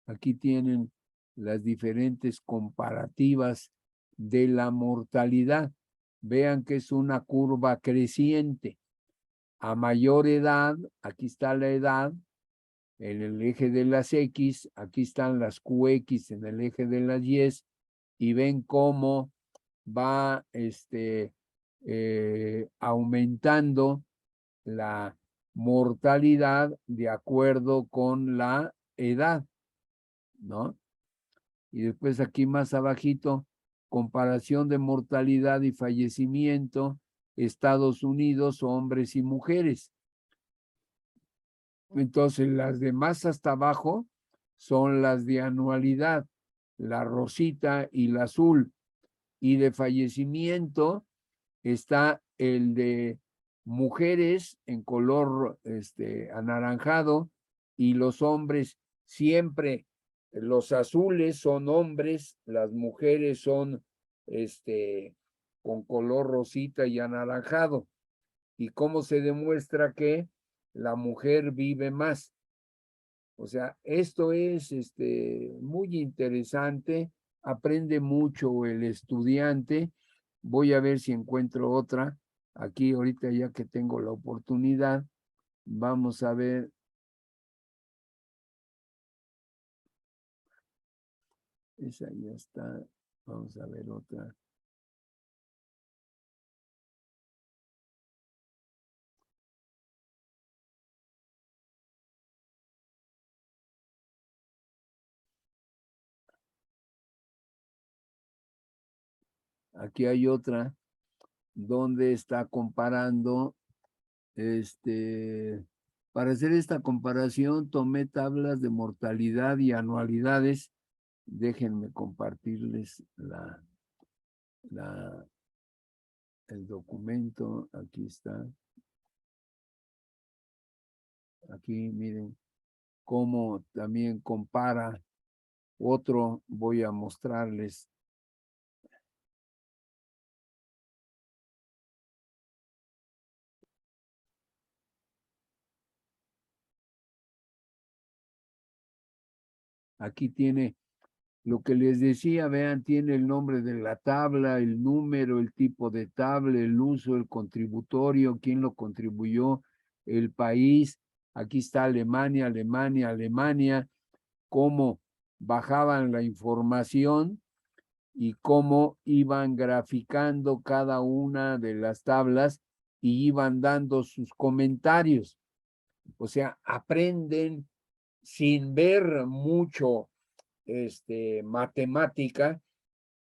Aquí tienen las diferentes comparativas de la mortalidad. Vean que es una curva creciente. A mayor edad, aquí está la edad, en el eje de las X, aquí están las QX en el eje de las Y, y ven cómo va aumentando la mortalidad de acuerdo con la edad, ¿no? Y después aquí más abajito, comparación de mortalidad y fallecimiento, Estados Unidos, hombres y mujeres. Entonces, las de más hasta abajo son las de anualidad, la rosita y la azul. Y de fallecimiento está el de mujeres en color anaranjado y los hombres siempre, los azules son hombres, las mujeres son con color rosita y anaranjado. ¿Y cómo se demuestra que la mujer vive más? O sea, esto es muy interesante, aprende mucho el estudiante. Voy a ver si encuentro otra. Aquí ahorita ya que tengo la oportunidad, vamos a ver. Esa ya está. Vamos a ver otra. Aquí hay otra donde está comparando, para hacer esta comparación tomé tablas de mortalidad y anualidades. Déjenme compartirles la el documento, aquí está. Aquí miren cómo también compara otro, voy a mostrarles. Aquí tiene lo que les decía, vean, tiene el nombre de la tabla, el número, el tipo de tabla, el uso, el contributorio, quién lo contribuyó, el país. Aquí está Alemania, Alemania, Alemania, cómo bajaban la información y cómo iban graficando cada una de las tablas y iban dando sus comentarios. O sea, aprenden sin ver mucho matemática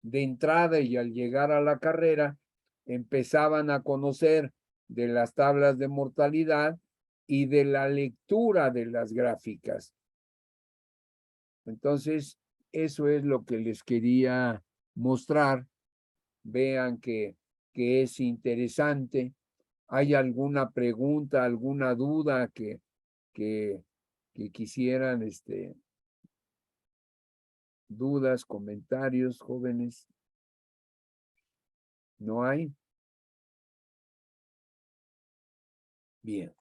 de entrada, y al llegar a la carrera empezaban a conocer de las tablas de mortalidad y de la lectura de las gráficas. Entonces, eso es lo que les quería mostrar. Vean que es interesante. ¿Hay alguna pregunta, alguna duda que quisieran, dudas, comentarios, jóvenes? ¿No hay? Bien.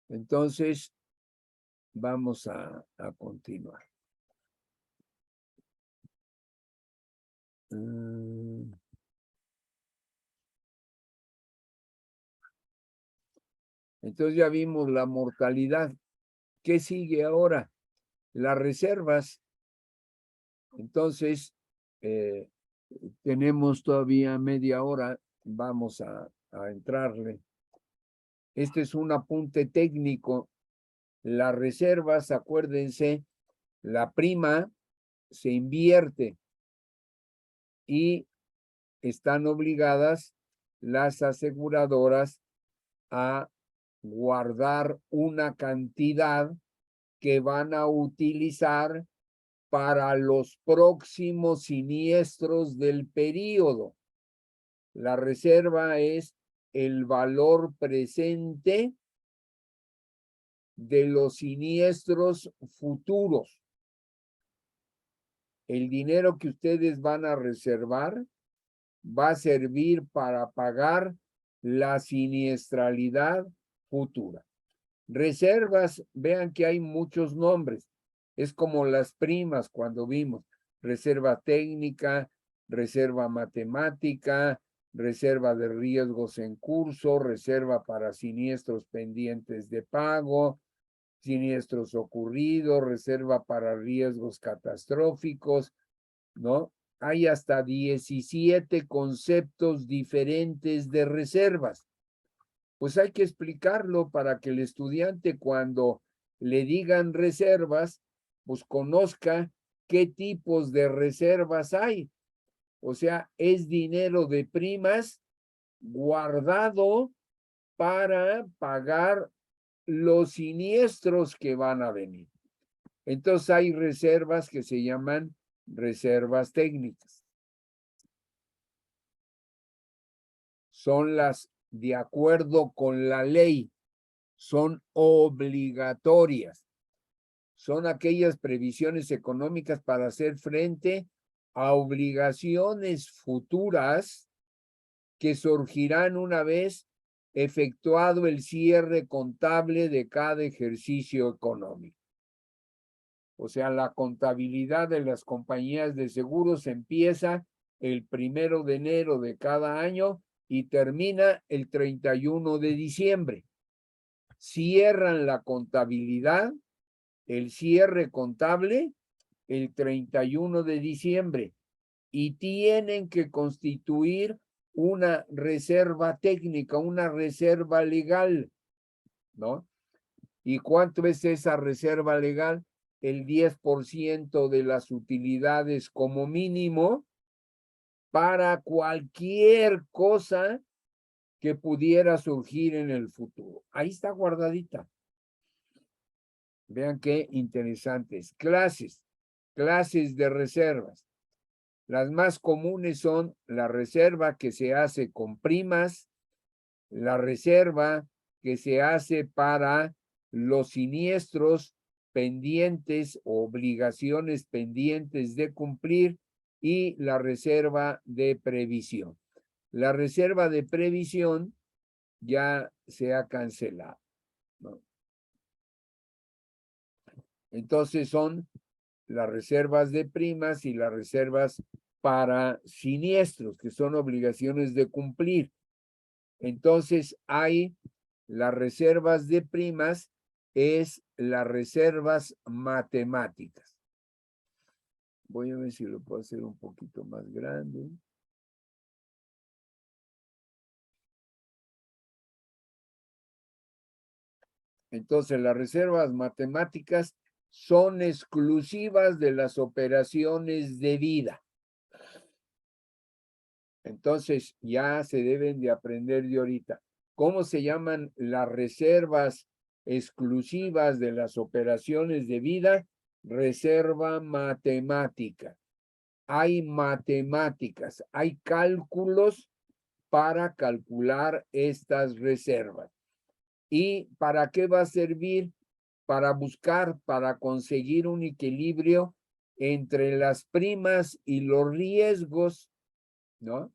Entonces, vamos a continuar. Entonces ya vimos la mortalidad. ¿Qué sigue ahora? Las reservas. Entonces, tenemos todavía media hora. Vamos a entrarle. Este es un apunte técnico. Las reservas, acuérdense, la prima se invierte y están obligadas las aseguradoras a guardar una cantidad que van a utilizar para los próximos siniestros del período. La reserva es el valor presente de los siniestros futuros. El dinero que ustedes van a reservar va a servir para pagar la siniestralidad futura. Reservas, vean que hay muchos nombres. Es como las primas cuando vimos reserva técnica, reserva matemática, reserva de riesgos en curso, reserva para siniestros pendientes de pago, siniestros ocurridos, reserva para riesgos catastróficos, ¿no? Hay hasta 17 conceptos diferentes de reservas. Pues hay que explicarlo para que el estudiante, cuando le digan reservas, pues conozca qué tipos de reservas hay. O sea, es dinero de primas guardado para pagar los siniestros que van a venir. Entonces hay reservas que se llaman reservas técnicas. Son las de acuerdo con la ley, son obligatorias. Son aquellas previsiones económicas para hacer frente a obligaciones futuras que surgirán una vez efectuado el cierre contable de cada ejercicio económico. O sea, la contabilidad de las compañías de seguros empieza el 1 de enero de cada año y termina el 31 de diciembre. Cierran la contabilidad, el cierre contable, el 31 de diciembre y tienen que constituir una reserva técnica, una reserva legal, ¿no? ¿Y cuánto es esa reserva legal? El 10% de las utilidades como mínimo para cualquier cosa que pudiera surgir en el futuro. Ahí está guardadita. Vean qué interesantes. Clases de reservas. Las más comunes son la reserva que se hace con primas, la reserva que se hace para los siniestros pendientes, obligaciones pendientes de cumplir, y la reserva de previsión. La reserva de previsión ya se ha cancelado, ¿no? Entonces son las reservas de primas y las reservas para siniestros, que son obligaciones de cumplir. Entonces hay las reservas de primas, es las reservas matemáticas. Voy a ver si lo puedo hacer un poquito más grande. Entonces, las reservas matemáticas son exclusivas de las operaciones de vida. Entonces, ya se deben de aprender de ahorita. ¿Cómo se llaman las reservas exclusivas de las operaciones de vida? Reserva matemática. Hay matemáticas, hay cálculos para calcular estas reservas. ¿Y para qué va a servir? Para buscar, para conseguir un equilibrio entre las primas y los riesgos, ¿no?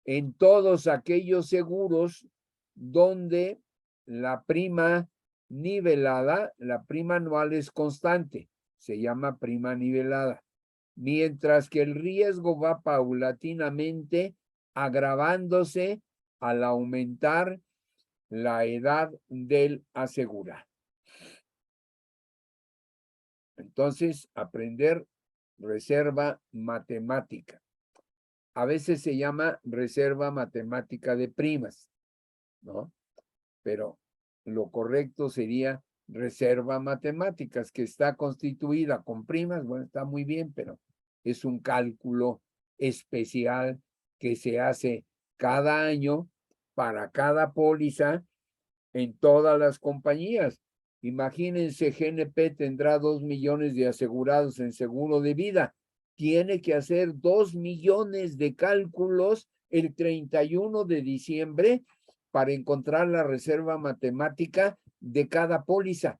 En todos aquellos seguros donde la prima nivelada, la prima anual es constante, se llama prima nivelada, mientras que el riesgo va paulatinamente agravándose al aumentar la edad del asegurado. Entonces, aprender reserva matemática. A veces se llama reserva matemática de primas, ¿no? Pero lo correcto sería reserva matemáticas, que está constituida con primas. Bueno, está muy bien, pero es un cálculo especial que se hace cada año para cada póliza en todas las compañías. Imagínense, GNP tendrá 2 millones de asegurados en seguro de vida. Tiene que hacer 2 millones de cálculos el 31 de diciembre para encontrar la reserva matemática de cada póliza.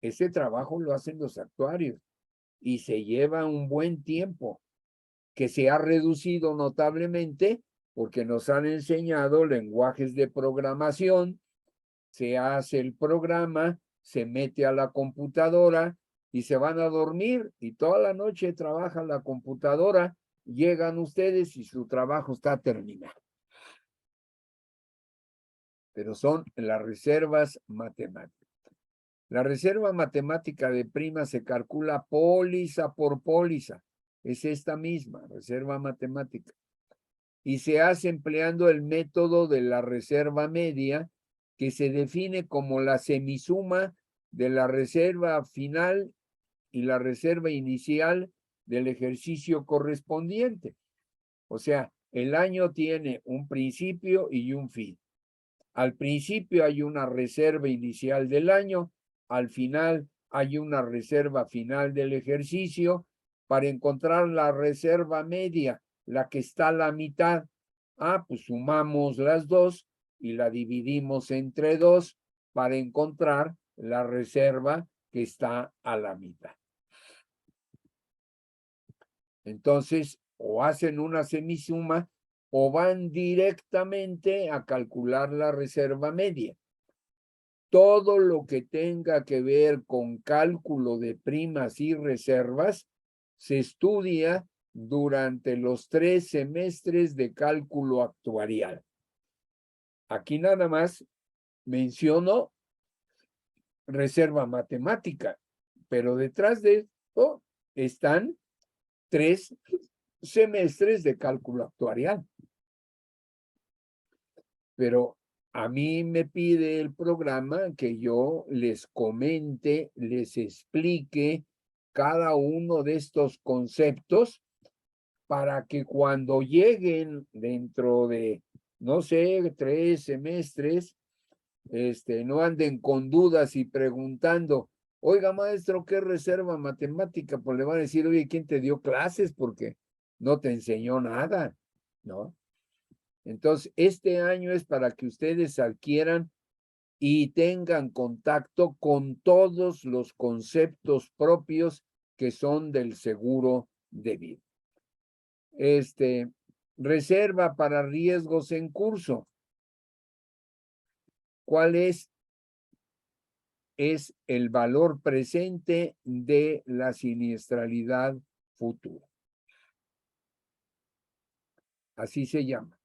Ese trabajo lo hacen los actuarios y se lleva un buen tiempo, que se ha reducido notablemente porque nos han enseñado lenguajes de programación. Se hace el programa, se mete a la computadora y se van a dormir, y toda la noche trabaja la computadora, llegan ustedes y su trabajo está terminado. Pero son las reservas matemáticas. La reserva matemática de prima se calcula póliza por póliza. Es esta misma reserva matemática. Y se hace empleando el método de la reserva media, que se define como la semisuma de la reserva final y la reserva inicial del ejercicio correspondiente. O sea, el año tiene un principio y un fin. Al principio hay una reserva inicial del año, al final hay una reserva final del ejercicio. Para encontrar la reserva media, la que está a la mitad, pues sumamos las dos y la dividimos entre dos para encontrar la reserva que está a la mitad. Entonces, o hacen una semisuma o van directamente a calcular la reserva media. Todo lo que tenga que ver con cálculo de primas y reservas se estudia durante los 3 semestres de cálculo actuarial. Aquí nada más menciono reserva matemática, pero detrás de esto están 3 semestres de cálculo actuarial. Pero a mí me pide el programa que yo les comente, les explique cada uno de estos conceptos para que cuando lleguen dentro de, no sé, 3 semestres, no anden con dudas y preguntando, Oiga, maestro, ¿qué reserva matemática? Pues le van a decir, oye, ¿quién te dio clases? Porque no te enseñó nada, ¿no? Entonces, este año es para que ustedes adquieran y tengan contacto con todos los conceptos propios que son del seguro de vida. Reserva para riesgos en curso. ¿Cuál es? Es el valor presente de la siniestralidad futura. Así se llama.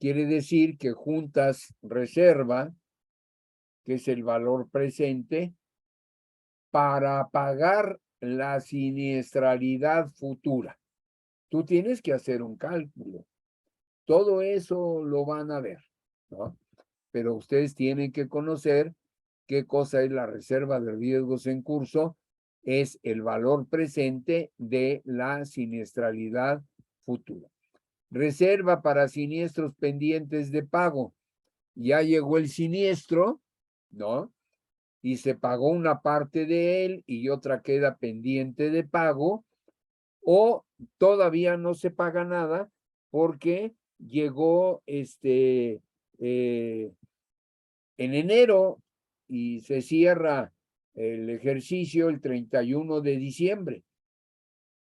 Quiere decir que juntas reserva, que es el valor presente, para pagar la siniestralidad futura. Tú tienes que hacer un cálculo. Todo eso lo van a ver, ¿no? Pero ustedes tienen que conocer qué cosa es la reserva de riesgos en curso. Es el valor presente de la siniestralidad futura. Reserva para siniestros pendientes de pago. Ya llegó el siniestro, ¿no? Y se pagó una parte de él y otra queda pendiente de pago, o todavía no se paga nada porque llegó en enero y se cierra el ejercicio el 31 de diciembre.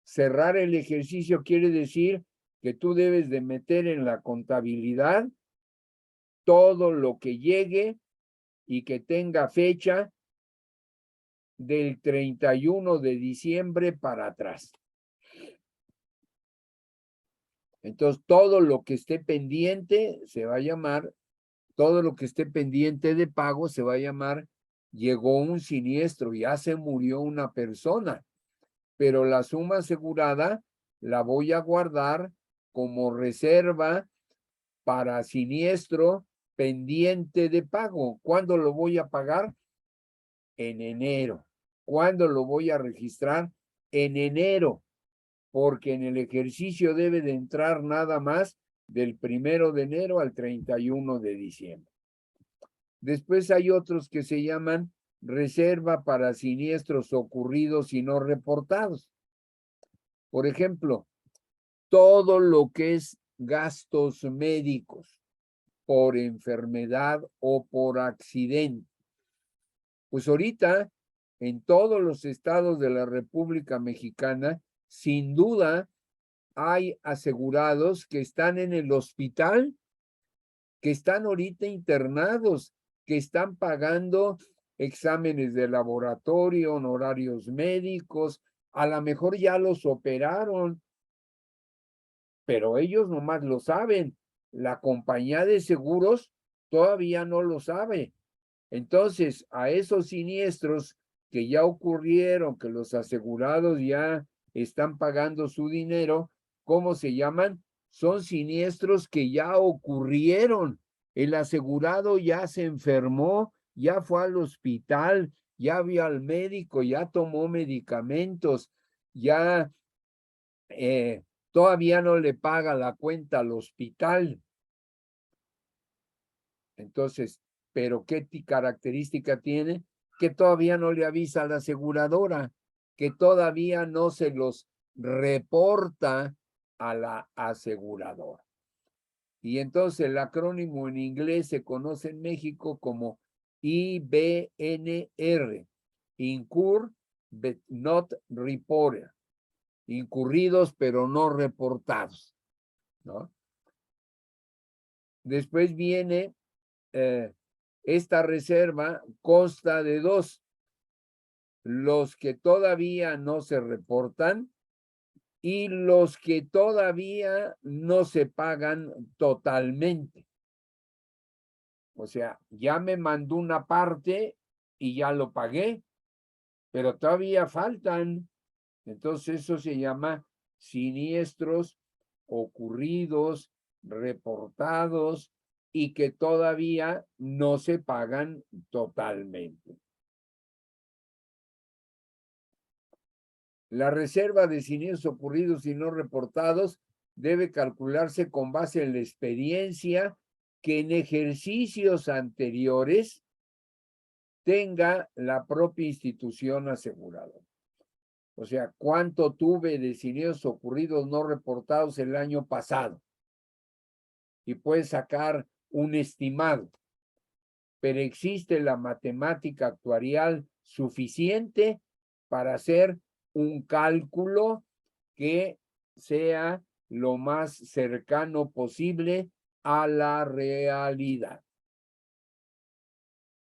Cerrar el ejercicio quiere decir que tú debes de meter en la contabilidad todo lo que llegue y que tenga fecha del 31 de diciembre para atrás. Entonces, todo lo que esté pendiente se va a llamar, todo lo que esté pendiente de pago se va a llamar, llegó un siniestro, ya se murió una persona, pero la suma asegurada la voy a guardar como reserva para siniestro pendiente de pago. ¿Cuándo lo voy a pagar? En enero. ¿Cuándo lo voy a registrar? En enero, porque en el ejercicio debe de entrar nada más del 1 de enero al 31 de diciembre. Después hay otros que se llaman reserva para siniestros ocurridos y no reportados. Por ejemplo, todo lo que es gastos médicos por enfermedad o por accidente. Pues ahorita, en todos los estados de la República Mexicana, sin duda, hay asegurados que están en el hospital, que están ahorita internados, que están pagando exámenes de laboratorio, honorarios médicos, a lo mejor ya los operaron, pero ellos nomás lo saben. La compañía de seguros todavía no lo sabe. Entonces, a esos siniestros que ya ocurrieron, que los asegurados ya están pagando su dinero, ¿cómo se llaman? Son siniestros que ya ocurrieron. El asegurado ya se enfermó, ya fue al hospital, ya vio al médico, ya tomó medicamentos, ya todavía no le paga la cuenta al hospital. Entonces, ¿pero qué característica tiene? Que todavía no le avisa a la aseguradora, que todavía no se los reporta a la aseguradora. Y entonces el acrónimo en inglés se conoce en México como IBNR, Incur but not reported, incurridos pero no reportados, ¿no? Después viene esta reserva, consta de dos: los que todavía no se reportan y los que todavía no se pagan totalmente. O sea, ya me mandó una parte y ya lo pagué, pero todavía faltan. Entonces eso se llama siniestros ocurridos, reportados y que todavía no se pagan totalmente. La reserva de siniestros ocurridos y no reportados debe calcularse con base en la experiencia que en ejercicios anteriores tenga la propia institución aseguradora. O sea, ¿cuánto tuve de siniestros ocurridos no reportados el año pasado? Y puedes sacar un estimado. Pero existe la matemática actuarial suficiente para hacer un cálculo que sea lo más cercano posible a la realidad.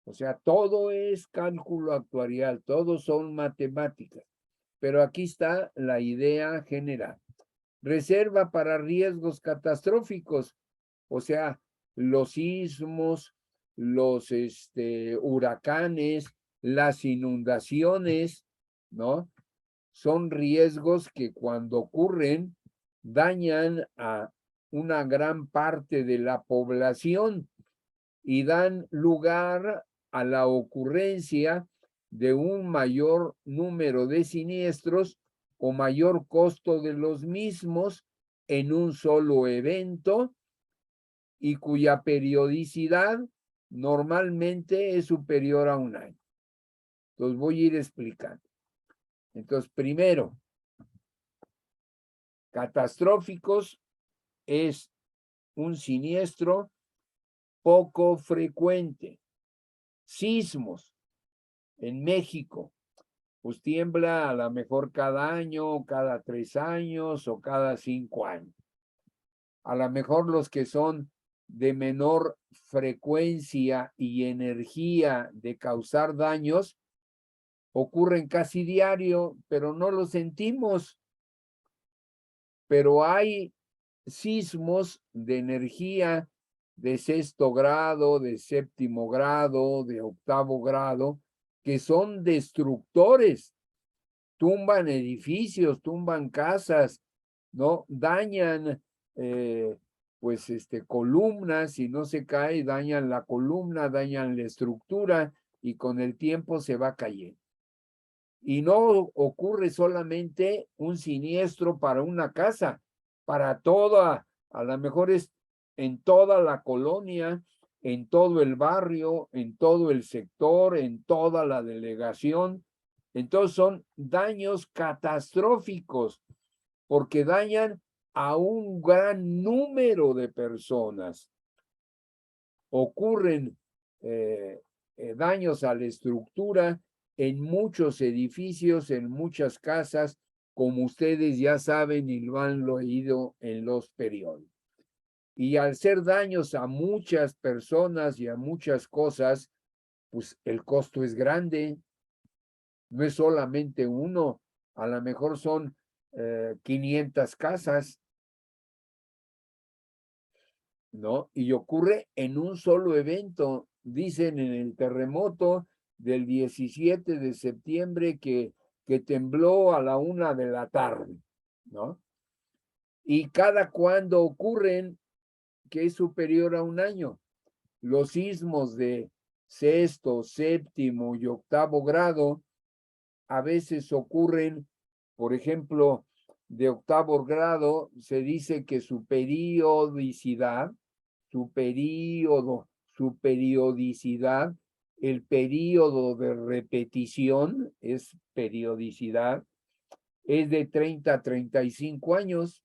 O sea, todo es cálculo actuarial, todos son matemáticas. Pero aquí está la idea general. Reserva para riesgos catastróficos, o sea, los sismos, los huracanes, las inundaciones, ¿no? Son riesgos que cuando ocurren dañan a una gran parte de la población y dan lugar a la ocurrencia de un mayor número de siniestros o mayor costo de los mismos en un solo evento y cuya periodicidad normalmente es superior a un año. Entonces voy a ir explicando. Entonces, primero, catastróficos es un siniestro poco frecuente. Sismos en México, pues tiembla a lo mejor cada año, cada 3 años o cada 5 años. A lo mejor los que son de menor frecuencia y energía de causar daños ocurren casi diario, pero no lo sentimos. Pero hay sismos de energía de 6º grado, de 7º grado, de 8º grado, que son destructores, tumban edificios, tumban casas, ¿no? Dañan, pues, columnas, si no se cae, dañan la columna, dañan la estructura y con el tiempo se va cayendo. Y no ocurre solamente un siniestro para una casa, para toda, a lo mejor es en toda la colonia, en todo el barrio, en todo el sector, en toda la delegación. Entonces son daños catastróficos porque dañan a un gran número de personas. Ocurren daños a la estructura en muchos edificios, en muchas casas, como ustedes ya saben y lo han leído en los periódicos. Y al ser daños a muchas personas y a muchas cosas, pues el costo es grande. No es solamente uno, a lo mejor son 500 casas, ¿no? Y ocurre en un solo evento. Dicen en el terremoto del 17 de septiembre que tembló a la 1 de la tarde, ¿no? Y cada cuando ocurren, que es superior a un año. Los sismos de 6º, 7º y 8º grado a veces ocurren, por ejemplo, de 8º grado, se dice que su periodicidad, su periodicidad, el periodo de repetición es periodicidad, es de 30 a 35 años,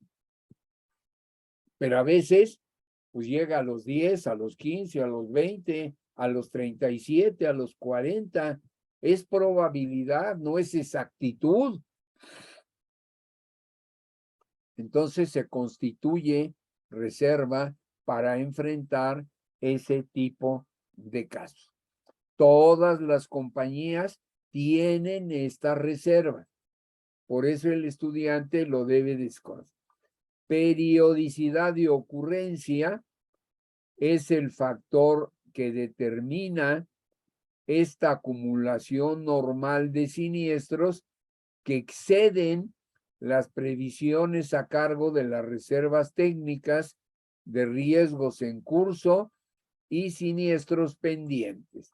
pero a veces pues llega a los 10, a los 15, a los 20, a los 37, a los 40. Es probabilidad, no es exactitud. Entonces se constituye reserva para enfrentar ese tipo de casos. Todas las compañías tienen esta reserva. Por eso el estudiante lo debe desconocer. Periodicidad de ocurrencia es el factor que determina esta acumulación normal de siniestros que exceden las previsiones a cargo de las reservas técnicas de riesgos en curso y siniestros pendientes.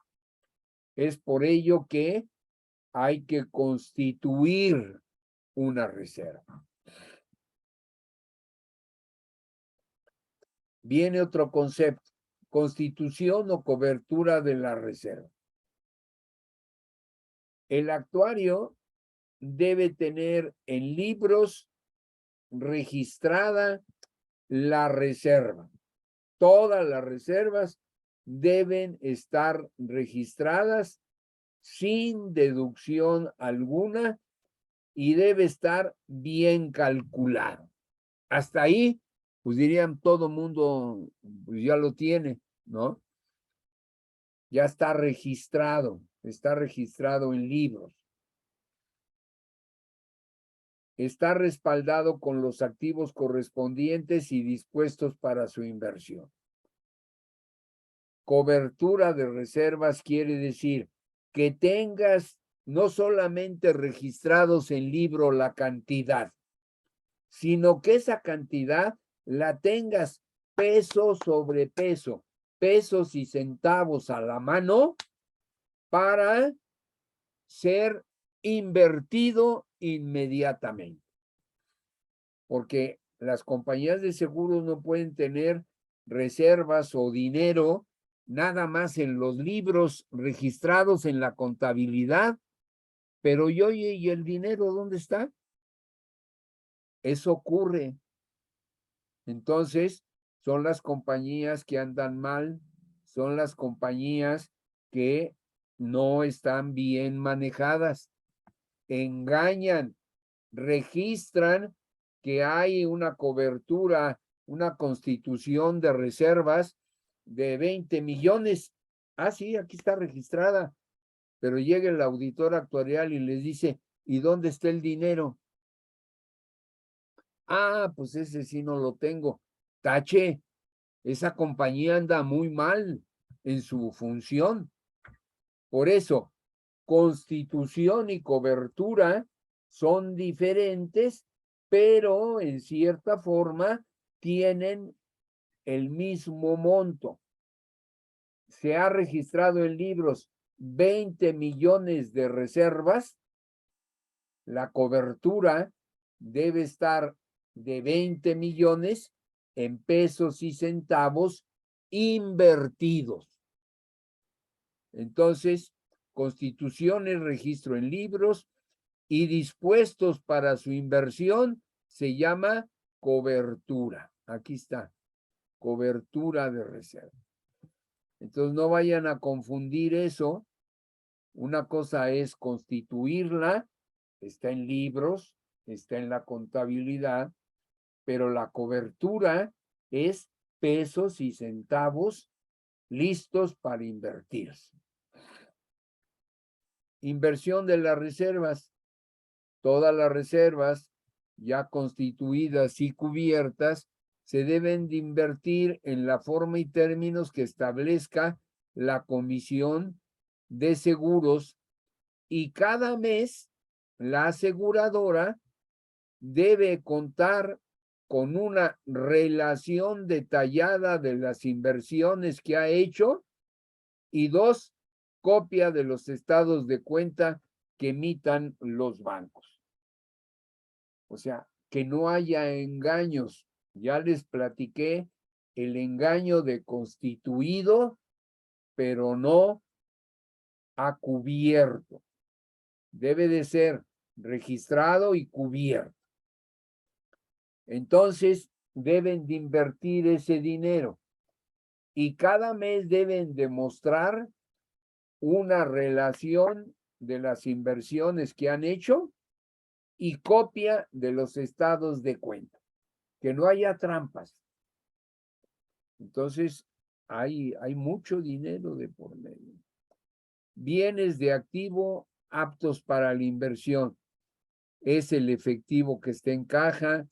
Es por ello que hay que constituir una reserva. Viene otro concepto, constitución o cobertura de la reserva. el actuario debe tener en libros registrada la reserva. Todas las reservas deben estar registradas sin deducción alguna y debe estar bien calculado. Hasta ahí, pues dirían todo mundo, pues ya lo tiene, ¿no? Ya está registrado en libros. Está respaldado con los activos correspondientes y dispuestos para su inversión. Cobertura de reservas quiere decir que tengas no solamente registrados en libro la cantidad, sino que esa cantidad la tengas peso sobre peso, pesos y centavos a la mano para ser invertido inmediatamente. Porque las compañías de seguros no pueden tener reservas o dinero nada más en los libros registrados en la contabilidad, pero ¿y el dinero dónde está? Eso ocurre. Entonces, son las compañías que andan mal, son las compañías que no están bien manejadas, engañan, registran que hay una cobertura, una constitución de reservas de 20 millones. Ah, sí, aquí está registrada, pero llega el auditor actuarial y les dice, ¿y dónde está el dinero? Ah, pues ese sí no lo tengo. Tache, esa compañía anda muy mal en su función. Por eso, constitución y cobertura son diferentes, pero en cierta forma tienen el mismo monto. Se ha registrado en libros 20 millones de reservas. La cobertura debe estar de 20 millones en pesos y centavos invertidos. Entonces, constituciones, registro en libros y dispuestos para su inversión se llama cobertura. Aquí está, cobertura de reserva. Entonces, no vayan a confundir eso. Una cosa es constituirla, está en libros, está en la contabilidad, pero la cobertura es pesos y centavos listos para invertirse. Inversión de las reservas. Todas las reservas ya constituidas y cubiertas se deben de invertir en la forma y términos que establezca la Comisión de Seguros y cada mes la aseguradora debe contar con una relación detallada de las inversiones que ha hecho y 2, copia de los estados de cuenta que emitan los bancos. O sea, que no haya engaños. Ya les platiqué el engaño de constituido, pero no a cubierto. Debe de ser registrado y cubierto. Entonces, deben de invertir ese dinero y cada mes deben demostrar una relación de las inversiones que han hecho y copia de los estados de cuenta, que no haya trampas. Entonces, hay mucho dinero de por medio. Bienes de activo aptos para la inversión. Es el efectivo que está en caja,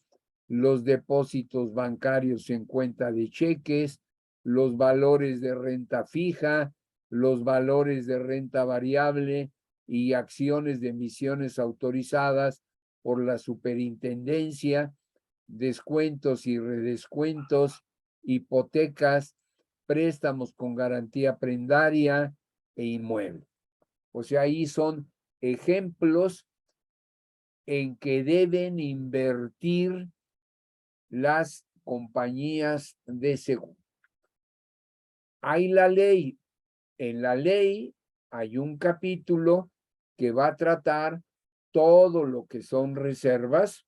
los depósitos bancarios en cuenta de cheques, los valores de renta fija, los valores de renta variable y acciones de emisiones autorizadas por la superintendencia, descuentos y redescuentos, hipotecas, préstamos con garantía prendaria e inmueble. O sea, ahí son ejemplos en que deben invertir las compañías de seguro. Hay la ley. En la ley hay un capítulo que va a tratar todo lo que son reservas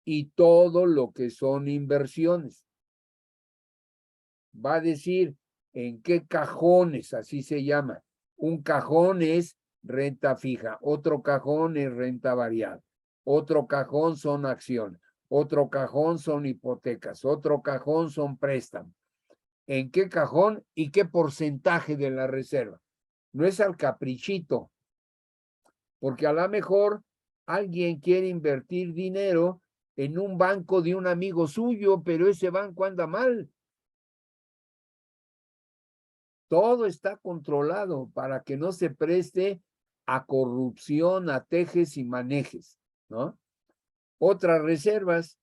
y todo lo que son inversiones. Va a decir en qué cajones, así se llama. Un cajón es renta fija, otro cajón es renta variable, otro cajón son acciones, otro cajón son hipotecas, otro cajón son préstamos. ¿En qué cajón y qué porcentaje de la reserva? No es al caprichito, porque a lo mejor alguien quiere invertir dinero en un banco de un amigo suyo, pero ese banco anda mal. Todo está controlado para que no se preste a corrupción, a tejes y manejes, ¿no? Otras reservas,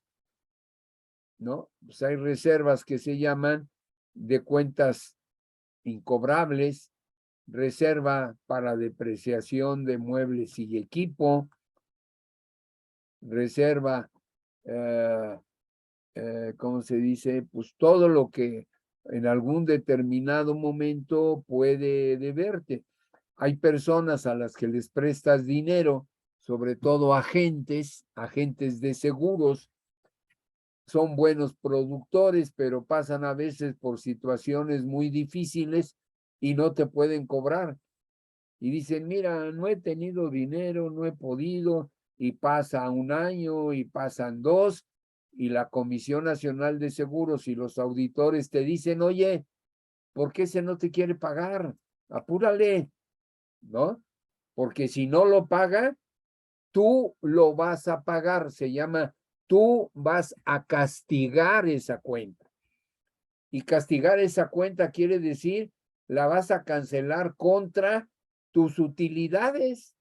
¿no? Pues hay reservas que se llaman de cuentas incobrables, reserva para depreciación de muebles y equipo, reserva, ¿cómo se dice? Pues todo lo que en algún determinado momento puede deberte. Hay personas a las que les prestas dinero, sobre todo agentes de seguros, son buenos productores, pero pasan a veces por situaciones muy difíciles y no te pueden cobrar. Y dicen, mira, no he tenido dinero, no he podido, y pasa un año y pasan dos, y la Comisión Nacional de Seguros y los auditores te dicen, oye, ¿por qué ese no te quiere pagar? Apúrale, ¿no? Porque si no lo paga, tú lo vas a pagar, se llama, tú vas a castigar esa cuenta. Y castigar esa cuenta quiere decir, la vas a cancelar contra tus utilidades.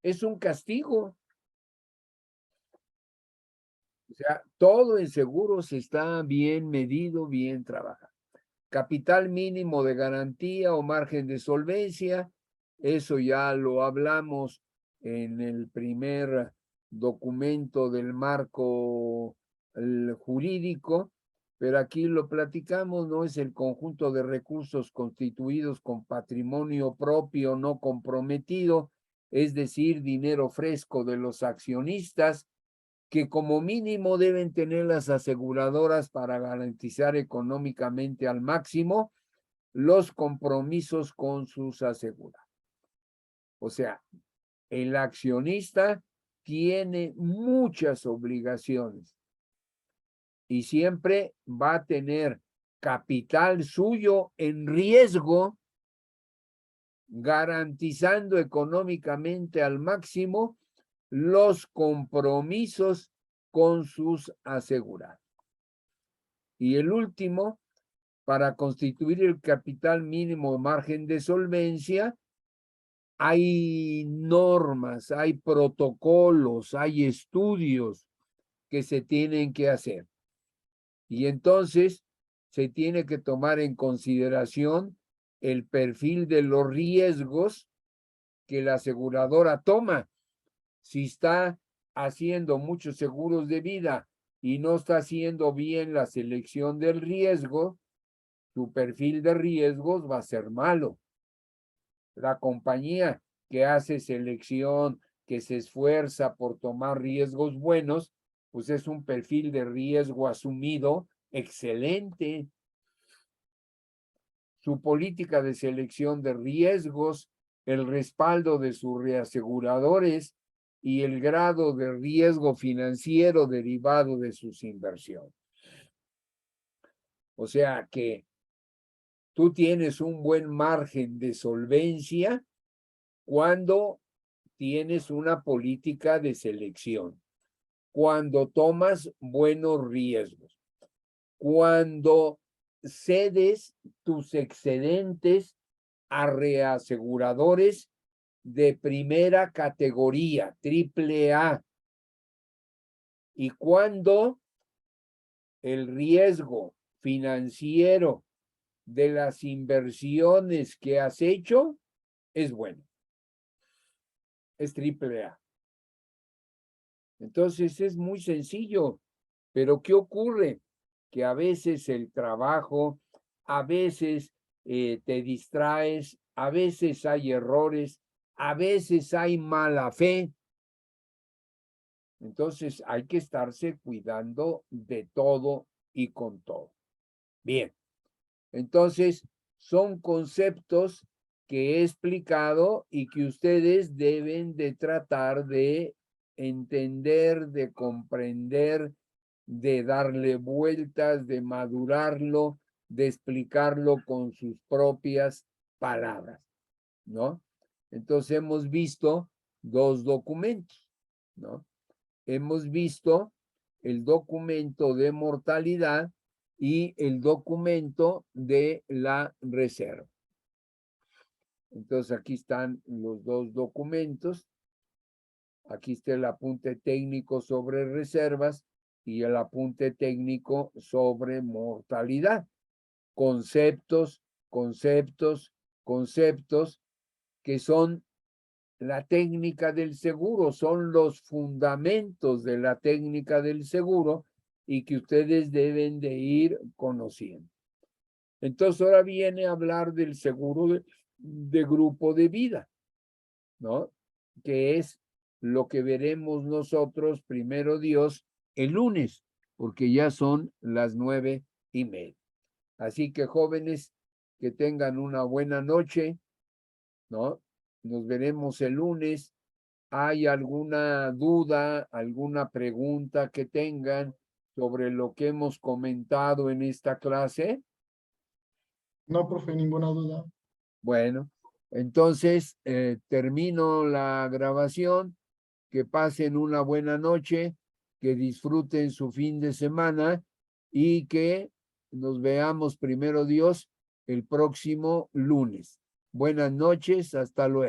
Es un castigo. O sea, todo en seguros está bien medido, bien trabajado. Capital mínimo de garantía o margen de solvencia, eso ya lo hablamos en el primer documento del marco jurídico, pero aquí lo platicamos, ¿no? Es el conjunto de recursos constituidos con patrimonio propio no comprometido, es decir, dinero fresco de los accionistas, que como mínimo deben tener las aseguradoras para garantizar económicamente al máximo los compromisos con sus aseguradoras. O sea, el accionista tiene muchas obligaciones y siempre va a tener capital suyo en riesgo, garantizando económicamente al máximo los compromisos con sus asegurados. Y el último, para constituir el capital mínimo margen de solvencia, hay normas, hay protocolos, hay estudios que se tienen que hacer. Y entonces se tiene que tomar en consideración el perfil de los riesgos que la aseguradora toma. Si está haciendo muchos seguros de vida y no está haciendo bien la selección del riesgo, tu perfil de riesgos va a ser malo. La compañía que hace selección, que se esfuerza por tomar riesgos buenos, pues es un perfil de riesgo asumido excelente. Su política de selección de riesgos, el respaldo de sus reaseguradores y el grado de riesgo financiero derivado de sus inversiones. O sea que tú tienes un buen margen de solvencia cuando tienes una política de selección, cuando tomas buenos riesgos, cuando cedes tus excedentes a reaseguradores de primera categoría, triple A, y cuando el riesgo financiero de las inversiones que has hecho es bueno, es triple A. Entonces es muy sencillo, pero ¿qué ocurre? Que a veces el trabajo, a veces te distraes, a veces hay errores, A veces hay mala fe. Entonces hay que estarse cuidando de todo y con todo. Bien, entonces son conceptos que he explicado y que ustedes deben de tratar de entender, de comprender, de darle vueltas, de madurarlo, de explicarlo con sus propias palabras, ¿no? Entonces hemos visto dos documentos, ¿no? Hemos visto el documento de mortalidad y el documento de la reserva. Entonces aquí están los dos documentos. Aquí está el apunte técnico sobre reservas y el apunte técnico sobre mortalidad. Conceptos, conceptos, conceptos que son la técnica del seguro, son los fundamentos de la técnica del seguro y que ustedes deben de ir conociendo. Entonces ahora viene a hablar del seguro de grupo de vida, ¿no? Que es lo que veremos nosotros, primero Dios, el lunes, porque ya son las 9:30. Así que jóvenes, que tengan una buena noche, ¿no? Nos veremos el lunes. ¿Hay alguna duda, alguna pregunta que tengan sobre lo que hemos comentado en esta clase? No, profe, ninguna duda. Bueno, entonces termino la grabación. Que pasen una buena noche, que disfruten su fin de semana y que nos veamos, primero Dios, el próximo lunes. Buenas noches, hasta luego.